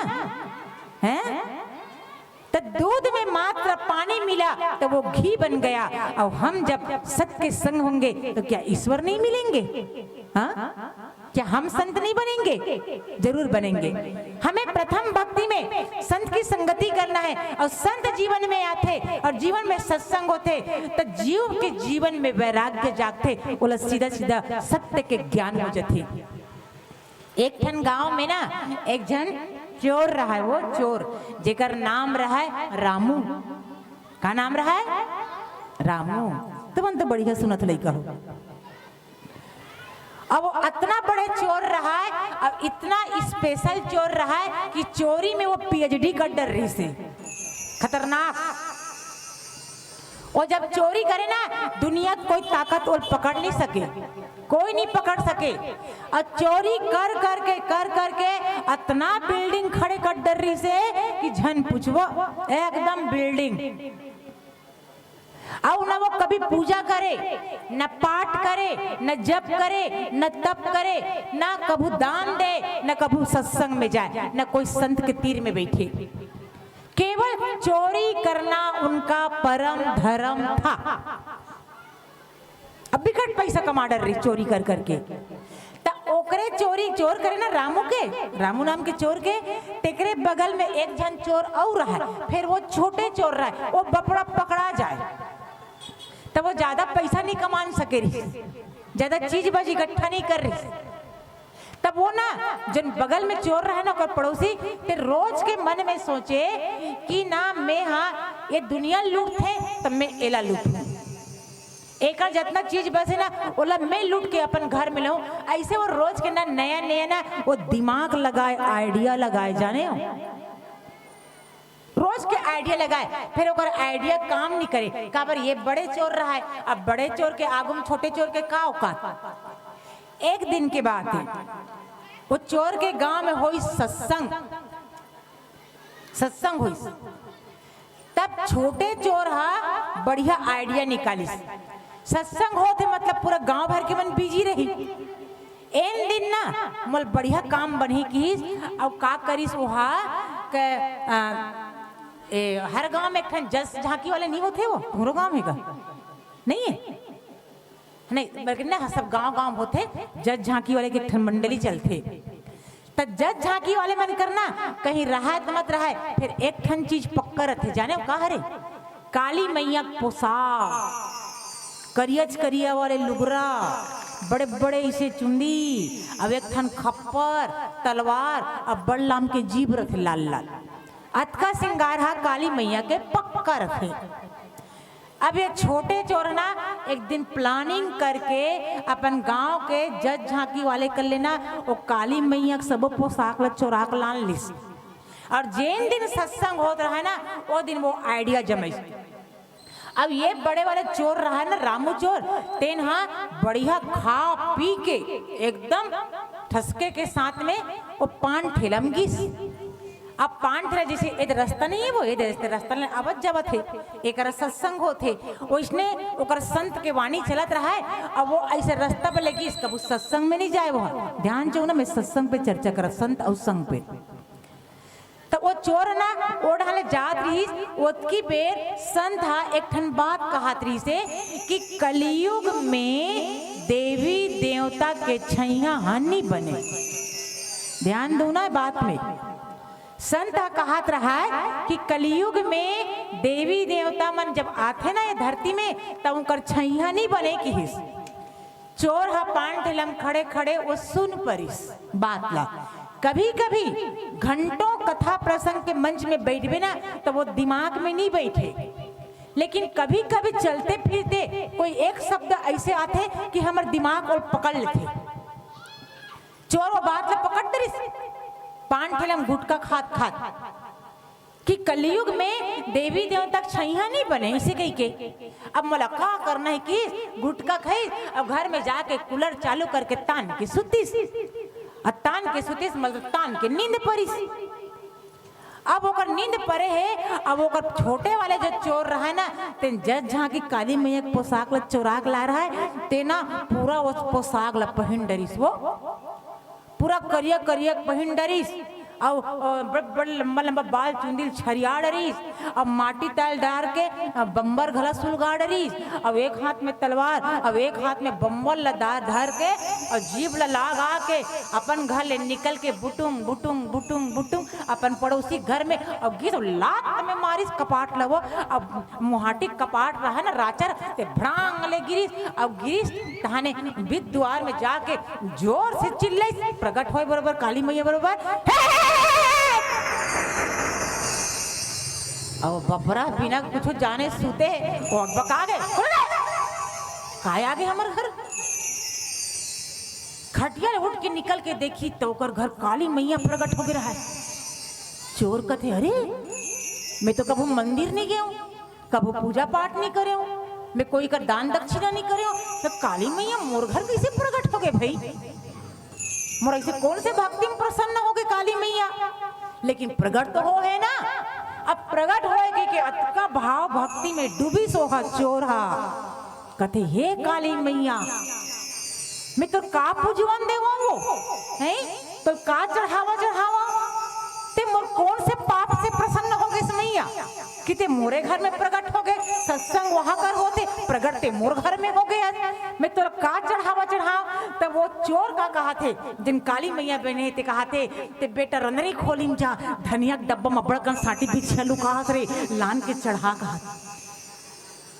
हैं। तो दूध में मात्र पानी मिला तो वो घी बन गया। और हम जब सत्य के संग होंगे तो क्या ईश्वर नहीं मिलेंगे? हाँ, क्या हम संत नहीं बनेंगे? जरूर बनेंगे। हमें प्रथम भक्ति में संत की संगति करना है, और संत जीवन में आते और जीवन में सत्संग होते तो जीव के जीवन में वैराग्य जागते, बोला सीधा सीधा सत्य के ज्ञान हो जाते। एक ठन गांव में ना एक जन चोर रहा है, वो चोर जेकर नाम रहा है रामू। का नाम रहा है? रामू। तो बढ़िया सुनत लइका हो। अब वो इतना बड़े चोर रहा है, अब इतना स्पेशल चोर रहा है कि चोरी में वो पीएचडी कर डर रही से खतरनाक। वो जब चोरी करे ना दुनिया कोई ताकत वो पकड़ नहीं सके, कोई नहीं पकड़ सके। और चोरी कर करके इतना बिल्डिंग खड़े कर डर रही से कि झन पूछो, एकदम बिल्डिंग। और न वो कभी पूजा करे, न पाठ करे, न जप करे, न तप करे, न कभू दान दे, न कभू सत्संग में जाए, न कोई संत के तीर में बैठे। केवल चोरी करना उनका परम धर्म था। अब बिकट पैसा कमा डर रही चोरी कर करके। ओकरे चोरी चोर करे ना रामू के, रामू नाम के चोर के टेकरे बगल में एक जन चोर और रहा है। फिर वो छोटे चोर रहा है, वो बपड़ा पकड़ा जाए तब वो ज्यादा पैसा नहीं कमा सके रही, ज्यादा चीज बाजी इकट्ठा नहीं कर रही। तब वो ना जन बगल में चोर रहा है ना और पड़ोसी, फिर रोज के मन में सोचे कि ना मैं हाँ ये दुनिया लूट थे तब मैं एला लूट, एक जितना चीज बसे ना ओला मैं लूट के अपन घर में लाऊं। ऐसे वो रोज के ना नया नया ना वो दिमाग लगाए, आइडिया लगाए, जाने हो रोज के आइडिया लगाए। फिर ओकर आइडिया काम नहीं करे, काबर ये बड़े चोर रहा है। अब बड़े चोर के आगुम छोटे चोर के का औकात। एक दिन के बाद वो चोर के गांव में हुई सत्संग हुई। तब छोटे चोर हा बढ़िया आइडिया निकाली। सत्संग होते मतलब पूरा गांव भर के मन बिजी रही। एन दिन ना मोल बढ़िया काम बनी की और का करीस वहा के हर गांव में एक ठन जस झांकी वाले नहीं होते, वो पूरा गांव है का नहीं है, नहीं बल्कि ना सब गांव होते जज झांकी वाले के एक ठन मंडली चलते। तो जज झांकी वाले मन करना कहीं रहा तो मत रहा, फिर एक ठन चीज पक्का रहते, जाने का हरे काली मैया पोशाक, करियच करिया वाले लुगरा, बड़े बड़े इसे चुंदी, अब एक ठन खप्पर तलवार, अब बड़ लाम के जीभ रखे लाल लाल, अतका सिंगार हा काली मैया के पक्का रखे। अब ये छोटे चोर ना एक दिन प्लानिंग करके अपन गांव के जज झांकी वाले कर लेना, वो काली मैया सब पोशाक ला चोरा के लान लिस, और जिन दिन सत्संग होत रहा है ना वो दिन वो आइडिया जमे। अब ये बड़े वाले चोर रहा है ना रामू चोर, तेन हाँ बढ़िया खा पी के एकदम ठसके के साथ में वो पान ठेलम गिस। अब पान ठेला जैसे एक रास्ता नहीं है, वो ये रास्ता में आवत जावत है, एक सत्संग होते वो इसने ओकर संत के वाणी चलत रहा है। अब वो ऐसे रास्ता पे लगी, इसका वो सत्संग में नहीं जाए, वो ध्यान जो ना मैं सत्संग पे चर्चा कर संत और संग पे। तो वो चोर ना वो ढाले जात रही, उसकी बेर संत हा एक ठन बात कहत रही से कि कलयुग में देवी देवता के छैया हानि बने। ध्यान दो ना बात में, संत कहत रहा है कि कलयुग में देवी देवता मन जब आते ना ये धरती में तब उनकर छैया नहीं बने की हिस। चोर हा पान ठेलम खड़े खड़े वो सुन परिस बात ला। कभी कभी घंटों कथा प्रसंग के मंच में बैठे ना तो वो दिमाग में नहीं बैठे, लेकिन कभी कभी चलते फिरते कोई एक शब्द ऐसे आते कि हमारे दिमाग और पकड़ लेते। चोर वो बात ला पकड़ दरिस पान ठेलम गुटका खात खात कि कलयुग में देवी देवता छैया नहीं बने इसे कही के। अब मोला का करना है कि गुटका खाई, अब घर में जाके कूलर चालू करके तान के सुतीस, तान के सुतीस मतलब तान के नींद परिस। अब ओकर नींद परे है, अब ओकर छोटे वाले जो चोर रहा है ना तेन जज झांकी काली मैया के पोशाक ला चोरा के ला रहा है, तेना पूरा वो पोशाक ला पहन डरिस, वो पूरा करिया करिया पहन डरिस, और बड़ लंबा लंबा बाल चुंदिल छरिया डरिस, अब माटी ताल डार के बम्बर घला सुलगा डरिस, अब एक हाथ में तलवार अब एक हाथ में बम्बर लदार धर के और जीभ लगा के अपन घर ले निकल के बुटुंग बुटुंग बुटुंग बुटुंग अपन पड़ोसी घर में अब गिर लात में मारिस कपाट लगो। अब मुहाटी कपाट रहा ना राचर ते भड़ांग ले गिरिस, अब गिरिस तहाने बिद द्वार में जाके जोर से चिल्लाई, प्रकट होए बरोबर काली मैया बरोबर और बपरा बिना कुछ जाने सूते और बका गए काय आगे हमारे घर। खटिया उठ के निकल के देखी तो ओकर घर काली मैया प्रकट हो गया है। चोर कहते अरे मैं तो कभी मंदिर नहीं गया हूँ, कभी पूजा पाठ नहीं करे हूँ, मैं कोई का दान दक्षिणा नहीं करे हूँ, तो काली मैया मोर घर कैसे प्रकट हो गए भाई, मोर ऐसे कौन से भक्ति में प्रसन्न हो गए काली मैया। लेकिन प्रकट तो हो है ना, अब प्रकट होएगी कि अतका भाव भक्ति में डूबी सोहा चोर हा कहते हे काली मैया मैं तो का पूजवन देवा वो हैं, तो का चढ़ावा ते मोर कौन से पाप से प्रसन्न हो गए मैया कि ते मोरे घर में प्रकट हो गए, सत्संग वहां कर होते प्रकट ते मोर घर में हो गए, मैं तो का चढ़ावा तब वो चोर का कहा थे जिन काली मैया बने ते कहा थे ते बेटा रंदरी खोलिम जा धनिया डब्बा में बड़कन साटी पीछे लुका रे लान के चढ़ा कहा।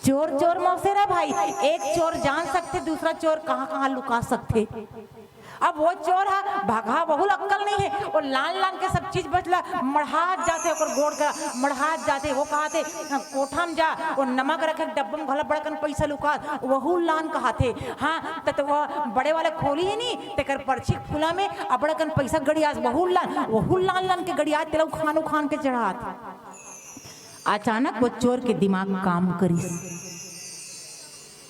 चोर चोर मौसेरा भाई, एक चोर जान सकते दूसरा चोर कहाँ कहाँ लुका सकते। अब वो चोर है भागा बहुल अक्कल नहीं है, और लान लान के सब चीज बचला मढ़ात जाते ओकर गोड़ का मढ़ात जाते, वो कहाते कोठा में जा और नमक रखे डब्बा में घला बड़कन पैसा लुका वहू लान कहाते। हाँ तो वो बड़े वाले खोली है नहीं तेकर पर्ची फूला में अबड़कन पैसा गड़ियास वहू लान लान के गड़ियास तेरा खानो खान के चढ़ात। अचानक वो चोर के दिमाग काम करी,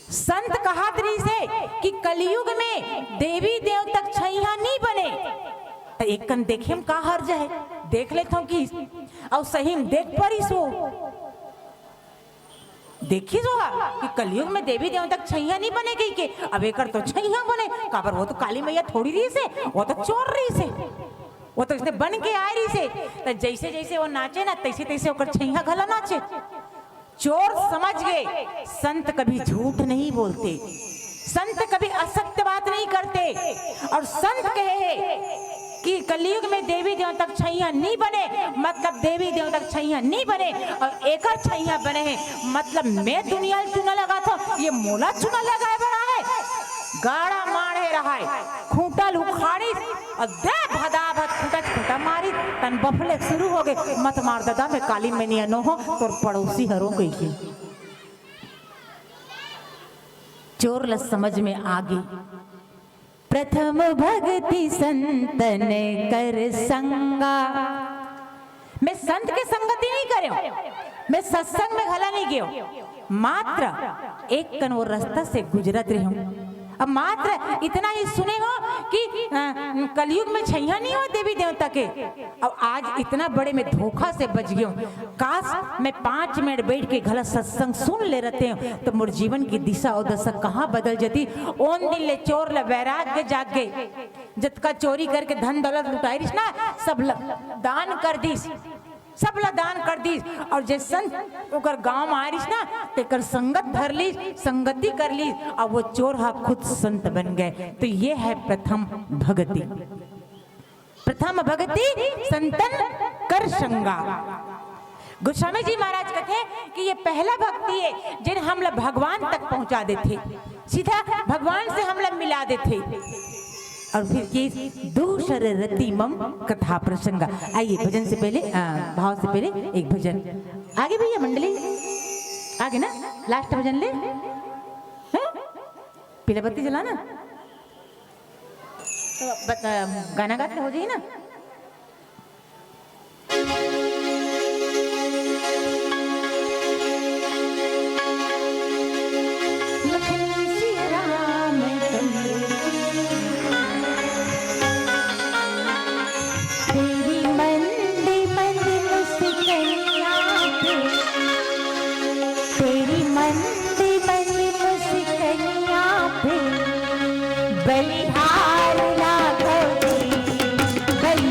संत कहात रही से कि कलयुग में देवी देवता छैया नहीं बने, तो एक कन देखे हम का हर्ज है देख लेता हूँ कि और सही में देख परी सो देखी जो कि कलयुग में देवी देवता छैया नहीं बने गई के अब एक तो छैया बने काबर, वो तो काली मैया थोड़ी रही से वो तो चोर रही से। वो तो इसने बन के आ रही से, तो जैसे जैसे वो नाचे ना तैसे तैसे ओकर छैया घला नाचे। चोर समझ गए संत कभी झूठ नहीं बोलते, संत कभी असत्य बात नहीं करते। और संत कहे कि कलयुग में देवी देवता तक छैया नहीं बने, मतलब देवी देवता तक छैया नहीं बने और एक छैया बने हैं, मतलब मैं दुनिया चुना लगा था, ये मोला चुना लगाए बना है। गाड़ा मारे रहा है खूंटल उखाड़ी और दे भदाभद खूंटा मारी तन बफले शुरू हो गए। मत मार दादा मैं काली में नहीं अनो हो तोर पड़ोसी हरो गई के। चोर ल समझ में आ गई। प्रथम भक्ति संतन कर संगा, मैं संत के संगति नहीं करे, मैं सत्संग में घला नहीं गयो, मात्र एक कन वो रास्ता से गुजरत रही हूँ। अब मात्र इतना ही सुने हो कि कलयुग में छैया नहीं हो देवी देवता के। अब आज इतना बड़े में धोखा से बच गया हूँ। काश मैं 5 मिनट बैठ के गलत सत्संग सुन ले रहते हैं तो मोर जीवन की दिशा और दशा कहाँ बदल जाती। ओन दिन ले चोर ले वैराग्य जाग गए, जितका चोरी करके धन दौलत लुटाई ना सब दान कर दीस, सब ला दान कर दी। और जे संत ओकर गांव में आरिस ना तेकर संगत धर ली, संगति कर ली और वो चोर हा खुद संत बन गए। तो ये है प्रथम भक्ति। प्रथम भक्ति संतन कर संगा। गोस्वामी जी महाराज कहते कि ये पहला भक्ति है जिन हम लोग भगवान तक पहुंचा देते, सीधा भगवान से हम लोग मिला देते। और फिर ये दूसर रति मम कथा प्रसंगा। आइए भजन से पहले भाव से पहले एक भजन आगे भैया मंडली आगे ना, लास्ट भजन ले पीला बत्ती जलाना तो गाना गाते हो जाइए ना। बलिहार राघव जी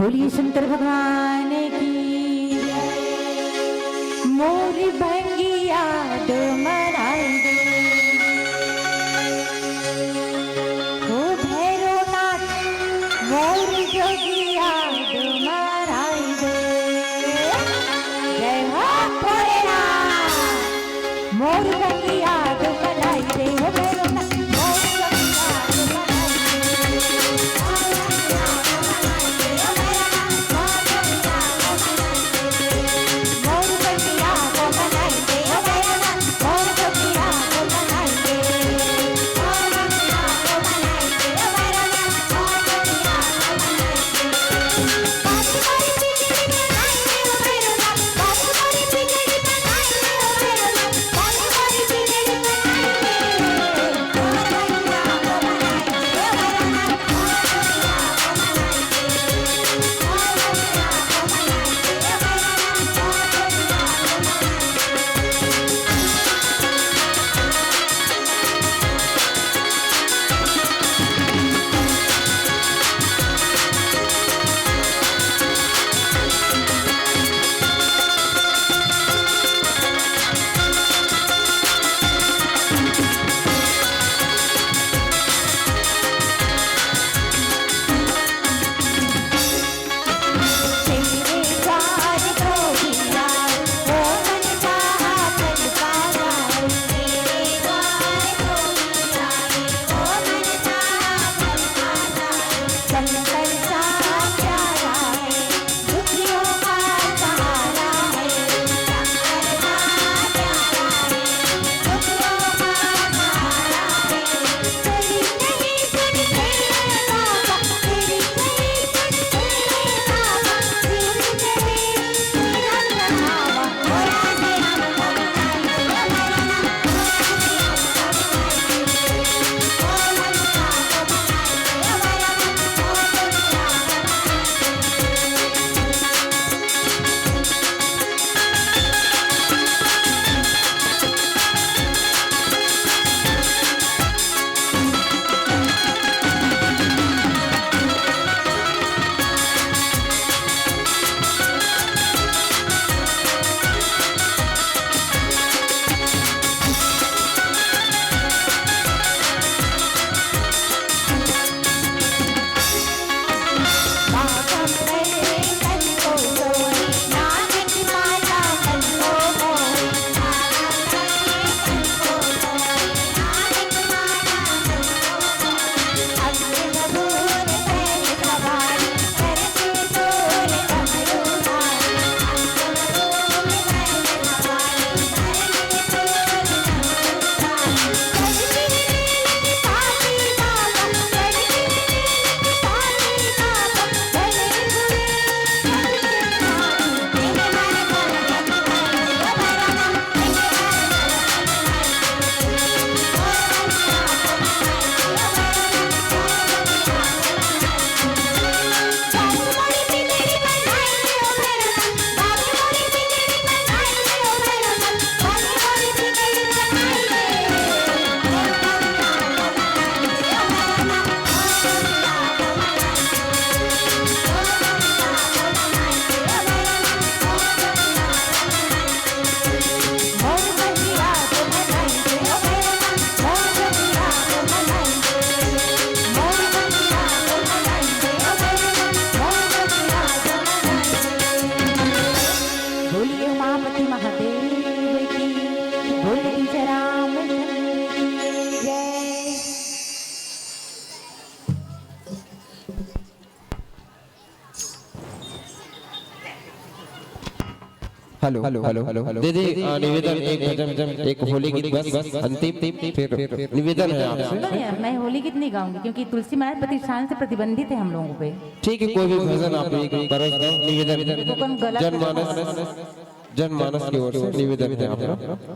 बोलिए शंकर भगवान की। मोरी भंगिया दो मराई दे, ओ भैरवनाथ मोरी जोगिया दो मराई दे। जय हो भोलेनाथ मोरी भंगिया दो मराई दे, ओ भैरवनाथ मोरी जोगिया दो मराई हेलो हेलो हेलो हेलो दीदी निवेदन एक भजन एक होली गीत बस अंतिम फिर निवेदन है आपसे। मैं होली गीत नहीं गाऊंगी क्योंकि तुलसी महाराज प्रतिष्ठान से प्रतिबंधित है हम लोगों पे। ठीक है, कोई भी भजन आप एक बरस दो निवेदन जनमानस की ओर से निवेदन है आपका।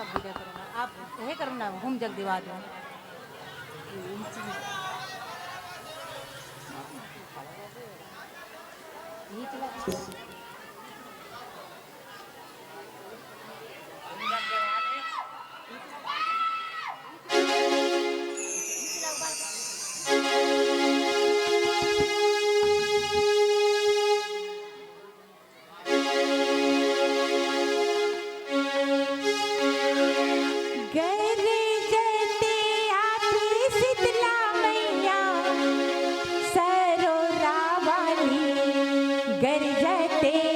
आप विदा करो ना, आप हे करो ना, हम जग दिवा दो। ये चला गरजते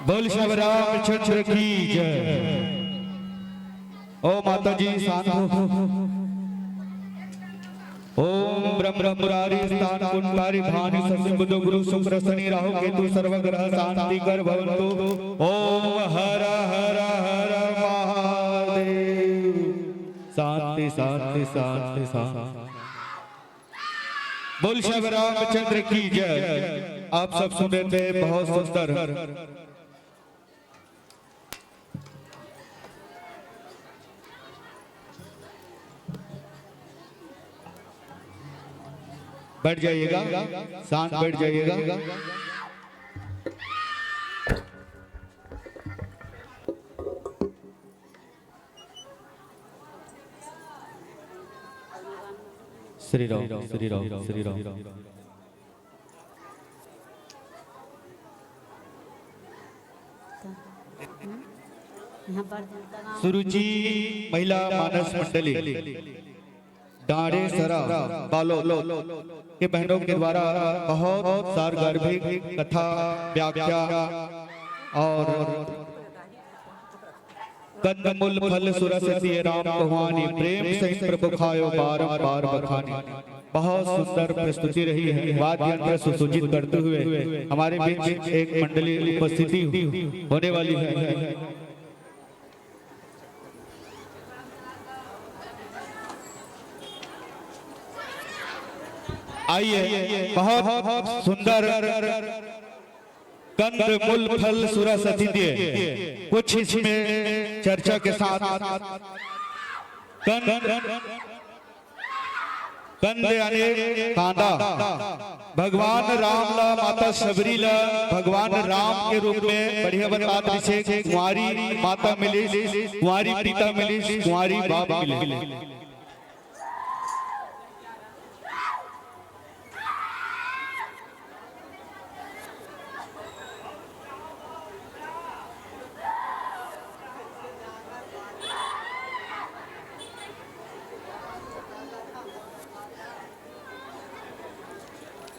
बोल श्री रामचंद्र की जय। ओ माता जी शांत हो। ओम ब्रह्म मुरारी स्थान कुंडारी भानि सस्य बुध गुरु शुक्र शनि राहु केतु सर्वग्रह शांति कर भवन्तु। ओम हर हर हर महादेव। शांति शांति शांति शांति। बोल श्री रामचंद्र की जय। आप सब सुने थे, बहुत सुंदर। बैठ जाइएगा, शांत बैठ जाइएगा। श्री राम श्री राम श्री राम। सुरुचि महिला मानस मंडली डांडे सरा बालो के बहनों के द्वारा बहुत सारगर्भिक कथा व्याख्या और कंदमूल फल सुरसति राम भवानी प्रेम सहित प्रभु खायो बारंबार बखानी। बहुत सुंदर प्रस्तुति रही है। वाद्य यंत्र सुसज्जित करते हुए हमारे बीच एक मंडली उपस्थिति होने वाली है। आइए, बहुत सुंदर कंदमूल फल सुरसति दिए कुछ इसमें चर्चा के साथ कंद यानी कांदा। भगवान राम ला माता सबरी ला भगवान राम के रूप में बढ़िया बता से कुंवारी माता मिली, कुंवारी पिता मिली, कुंवारी बाप मिले।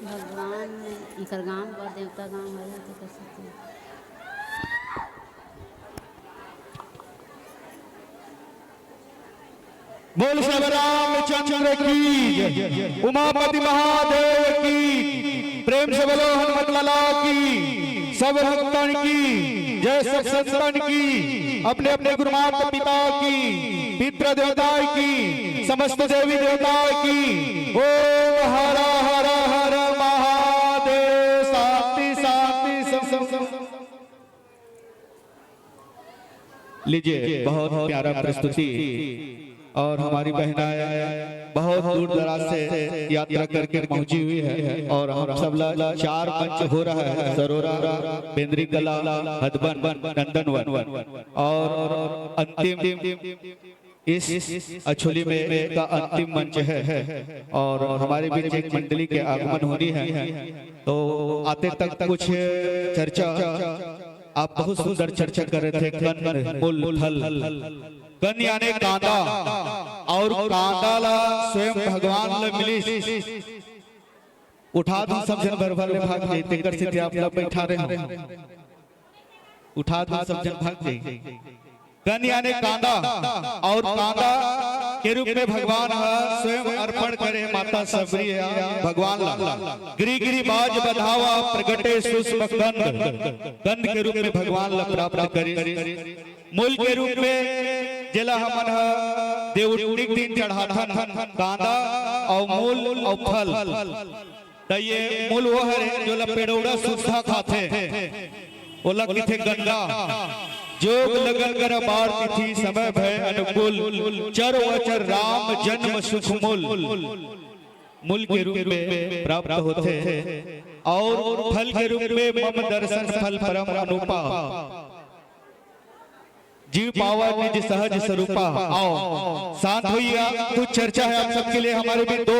भगवान इकर गांव और देवता गांव है तो कर सकते हैं। बोल श्री रामचंद्र की जय। उमापति महादेव की। प्रेम से बोलो हनुमत लाला की। सब भक्तन की जय। सब संतन की, अपने अपने गुरु माता पिता की, पितृ देवता की, समस्त देवी देवता की। ओम हर हर हर महादेव। शांति शांति सब। लीजिए, बहुत प्यारा प्रस्तुति और हमारी बहनाएं बहुत दूर दराज से यात्रा करके पहुंची हुई है और हम सब चार मंच हो रहा है। सरोरा, बेंद्री कला, हदबन, नंदनवन और अंतिम इस अछोली में का अंतिम मंच है और हमारे बीच एक मंडली के आगमन होनी है। तो आते तक कुछ चर्चा, आप बहुत सुंदर चर्चा कर रहे थे। कंदमूल फल, कन यानी कांदा और कांदा ला स्वयं भगवान ला मिली। उठा दूं सब जन भर भर भाग गए तेकर से आप लोग बैठा रहे हो। उठा दूं सब जन भाग गए। कन यानी कांदा और कांदा के रूप में भगवान स्वयं अर्पण करे माता सबरी भगवान ला। गिरी गिरी बाज बधावा प्रगटे सुष्म कंद के रूप में भगवान ला प्राप्त करे। मूल के रूप में जिला हमन देवउठनी दिन चढ़ाथन कांदा और मूल और फल। तो ये मूल वो है जो पेड़ौड़ा सुधा खाते, वो लगी थे गंगा। जोग लगन कर बार तिथि समय भय अनुकूल, चर वचर राम जन्म सुख मूल के रूप में प्राप्त होते और फल के रूप में मम दर्शन फल परम अनुपा। जीव पावा निज सहज स्वरूपा। आओ शांत होइए, कुछ चर्चा है आप सबके लिए। हमारे भी दो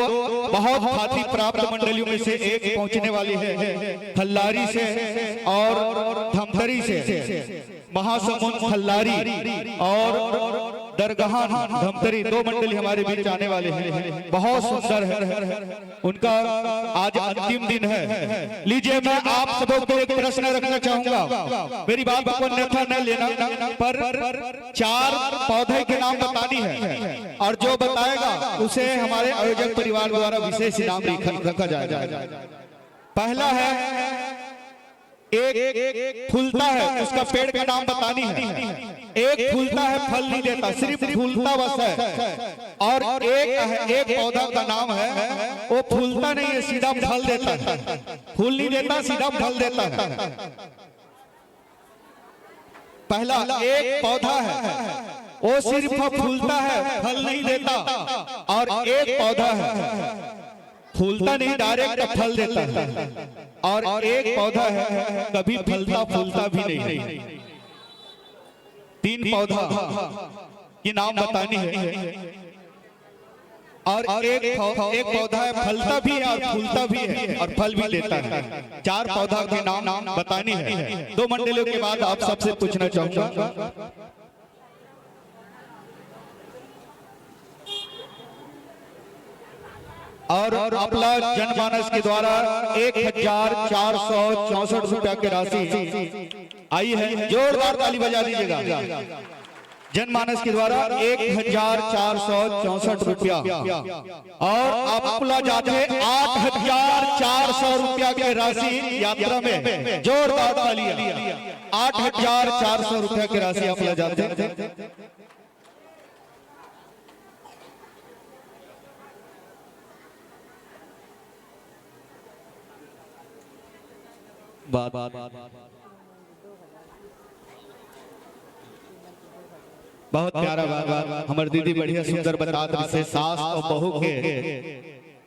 बहुत हाथी प्राप्त मंडलियों में से एक पहुंचने वाली है खल्लारी से और धमतरी से। महासमुंद खल्लारी और दरगाह धमतरी, 2 मंडली हमारे बीच आने वाले हैं, बहुत सुंदर है। उनका आज अंतिम दिन है। लीजिए, मैं आप सबों को एक प्रश्न रखना चाहूंगा, मेरी बात को अन्यथा न लेना, पर 4 पौधे के नाम बतानी है और जो बताएगा उसे हमारे आयोजक परिवार द्वारा विशेष इनाम रखा जाएगा। पहला है, एक फूलता है, उसका पेड़ का नाम बतानी है। एक फूलता है, फल नहीं देता, सिर्फ फूलता बस है। और एक पौधा का नाम है, वो फूलता नहीं है, सीधा फल देता है। फूल नहीं देता, सीधा फल देता है। पहला एक पौधा है, वो सिर्फ फूलता है, फल नहीं देता। और एक पौधा है, फूलता नहीं, डायरेक्ट फल देता है। और एक पौधा है, कभी फलता फूलता भी नहीं। 3 पौधा की नाम बतानी है। और एक पौधा है, फलता भी है और फूलता भी है और फल भी देता है। 4 पौधा के नाम बतानी है। 2 मंडलियों के बाद आप सबसे पूछना चाहूंगा। और अपना जनमानस के द्वारा 1464 रुपया की राशि आई है, जोरदार ताली बजा दीजिएगा। जनमानस के द्वारा 1464 रुपया। और अपना जाते 8400 रुपया की राशि यात्रा में, जोरदार तालियां। 8400 रुपया की राशि अपना जाते। बहुत प्यारा बात हमारी दीदी बढ़िया सुंदर बतात से सास और बहू के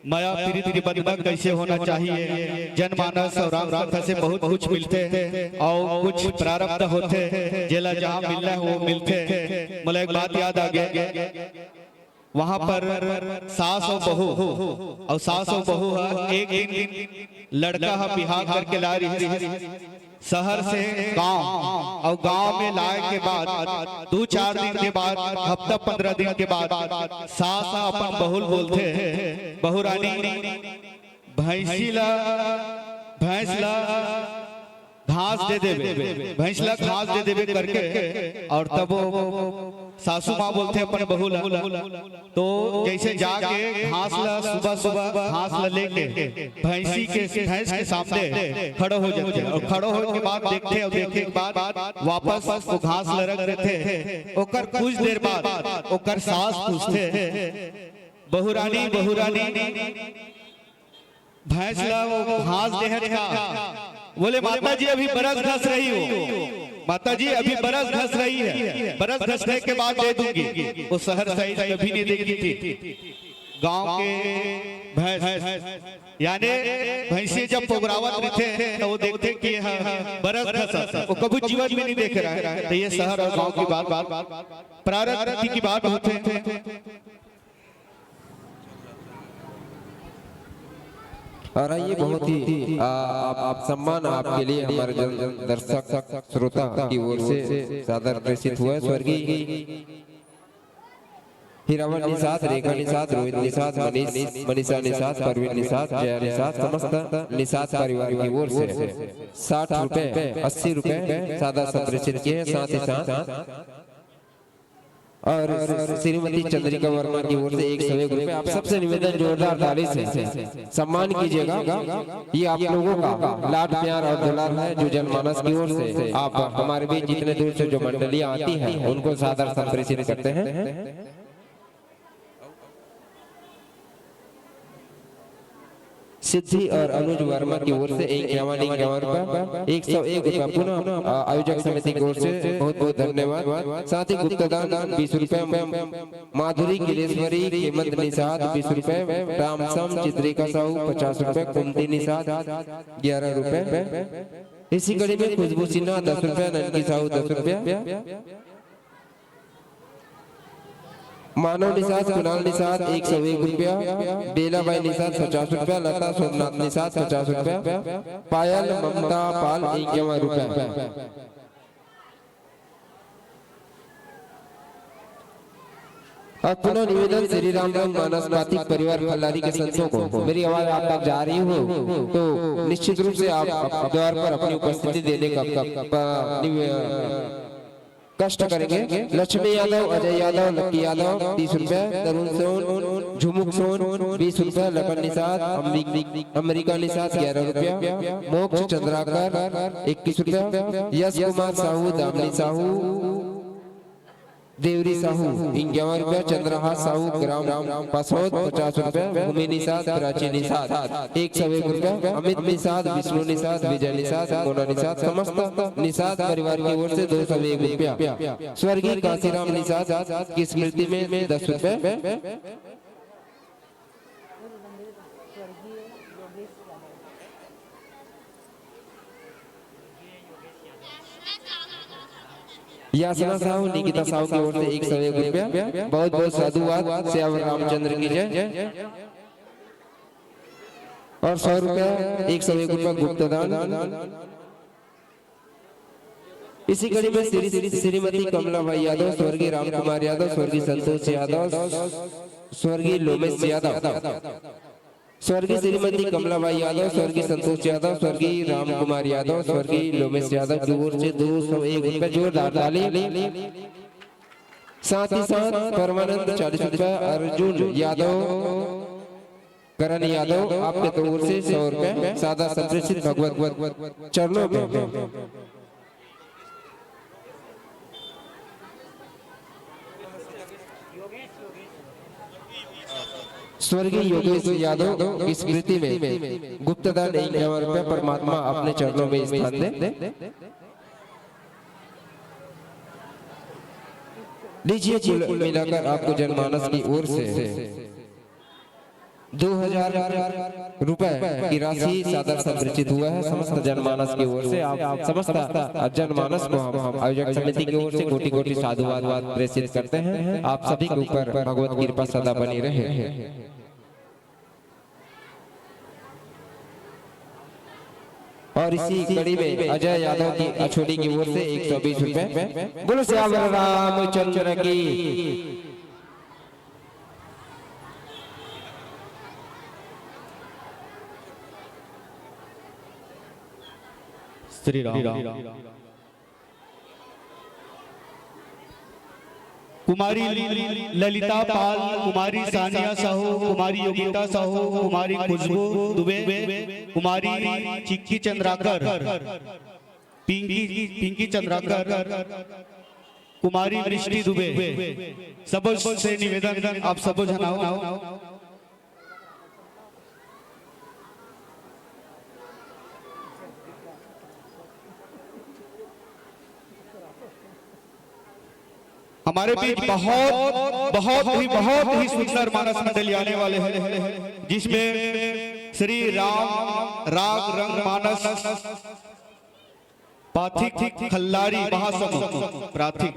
माया प्रीति की बंधन कैसे होना चाहिए। जनमानस और राम कथा से बहुत कुछ मिलते हैं और कुछ प्रारब्ध होते हैं, जेला जहाँ मिलना है वो मिलते हैं। मुझे एक बात याद आ गया, वहां पर सास और बहू एक दिन लड़का बिहार करके ला रही शहर से गांव, और गांव में लाए के बाद 2-4 दिन के बाद, हफ्ता 15 दिन के बाद सास अपन बहुल बोलते, बहू रानी भैंस ला घास दे देवे, भैंस ला घास दे देवे करके। और तब वो सासू माँ बोलते अपन बहू ला, तो जैसे जाके घास ला सुबह घास ला लेके भैंस के सामने खड़ो हो जाते हैं। और खड़ो होने के बाद देखे के बाद वापस वो घास ला रख देते। ओकर कुछ देर बाद ओकर सास पूछते, बहू रानी भैंस ला वो घास देहत का? बोले माता जी अभी बरस घस रही हो, माता जी अभी बरस घस रही है, बरस घसने के बाद दे दूंगी। वो शहर साइड कभी नहीं देखी थी। गांव के भैंस यानी भैंसे जब पोगरावत रहते तो वो देखते कि बरस घसा, वो कभी जीवन में नहीं देख रहा है। तो ये शहर और गांव की बात प्रारब्ध की बात होते हैं। और ये बहुत ही आप सम्मान आपके लिए हमारे दर्शक श्रोता की ओर से सादर प्रेषित हुआ है। स्वर्गीय हीरावन निषाद, रेखा निषाद, रोहित निषाद, मनीषा निषाद, परवीन निषाद, जया निषाद, समस्त निषाद परिवार की ओर से 60 रुपए 80 रुपए सादा प्रेषित किए हैं। साथ ही साथ और श्रीमती चंद्रिका वर्मा की ओर से 101 रुपए। आप सबसे निवेदन जोरदार ताली से सम्मान कीजिएगा। ये आप लोगों का लाड प्यार और दुलार है जो जनमानस की ओर से आप हमारे बीच जितने दूर से जो मंडलियां आती हैं उनको सादर संप्रेषित करते हैं। सिद्धि और अनुज वर्मा की ओर से 51 रुपए 101 रुपए पुनः आयोजक समिति की ओर से बहुत बहुत धन्यवाद। साथ ही गुप्तदान 20 रुपए, माधुरी गिलेश्वरी हेमंत निषाद 20 रुपए, रामसम चित्रिका साहू 50 रुपए, कुंती निषाद 11 रुपए। इसी कड़ी में खुशबू सिन्हा 10 रुपए, ननकी साहू 10 रुपया, मानव निषाद कुणाल निषाद 101 रुपया, बेलाबाई निषाद 50 रुपया, लता सोमनाथ निषाद 50 रुपया, पायल ममता पाल 51 रुपया। और पुनः निवेदन श्री राम मानस पातिक परिवार खल्लारी के संतों को, मेरी आवाज आप तक जा रही हो तो निश्चित रूप से आप द्वार पर अपनी उपस्थिति देने का कष्ट करेंगे। लक्ष्मी यादव, अजय यादव, लक्की यादव 30 रुपए, तरुण सोन, झुमुक सोन 20 रुपए, लखन निषाद, अमेरिका निषाद 11 रुपया, मोक्ष चंद्राकर 21 रुपया, यश कुमार साहू, दामनी साहू, देवरी साहू 51 रुपया, चंद्रहास साहू ग्राम पासौद 50 रुपया, भूमि निषाद, प्राची निषाद 101 रुपया, अमित निषाद, विष्णु निषाद, विजय निषाद, मोना निषाद, समस्त निषाद परिवार की ओर से 201 रुपया। स्वर्गीय काशीराम निषाद की स्मृति में 10 रुपए। यासना साहू, निकिता साहू की ओर से 101 रुपया। बहुत बहुत साधुवाद, श्याम रामचंद्र की जय। और 100 रुपया, 101 रुपया गुप्तदान। इसी कड़ी में श्रीमती कमलाबाई यादव, स्वर्गीय राम कुमार यादव, स्वर्गीय संतोष यादव, स्वर्गीय लोमेश यादव, स्वर्गीय श्रीमती कमलाबाई यादव, स्वर्गीय संतोष यादव, स्वर्गीय राम कुमार यादव, स्वर्गीय लोमेश यादव की ओर से 201 रुपये। जोरदार ताली। साथ ही साथ परमानंद 40 रुपये, अर्जुन यादव, करण यादव आपके ओर से 100 रुपये सादा संप्रेषित भगवत चरणों में। स्वर्गीय योगेश यादव की स्मृति में गुप्तदान 51 रुपया। परमात्मा अपने चरणों में स्थान दे। लीजिए, कुल मिलाकर आपको जनमानस की ओर से 2000 रुपए की राशि सादर संप्रेषित हुआ है। समस्त जनमानस की ओर से आप समस्त जनमानस को हम आयोजक समिति की ओर से कोटि कोटि साधुवाद प्रेषित करते हैं। आप सभी के ऊपर भगवत कृपा सदा बनी रहे। और इसी कड़ी में अजय यादव की अछोड़ी की ओर से 120 रुपए। बोलो श्याम रामचंद्र की। श्री राम। कुमारी ललिता पाल, कुमारी सानिया साहू, कुमारी योगिता साहू, कुमारी खुशबू दुबे, कुमारी चिक्की चंद्राकर, पिंकी चंद्राकर, कुमारी वृष्टि दुबे। सब से निवेदन आप सब जनाओ। हमारे बीच बहुत ही सुंदर मानस मंडली आने वाले हैं, जिसमें श्री राम राग रंग मानस पाथिक खल्लारी महासमुख प्राथिक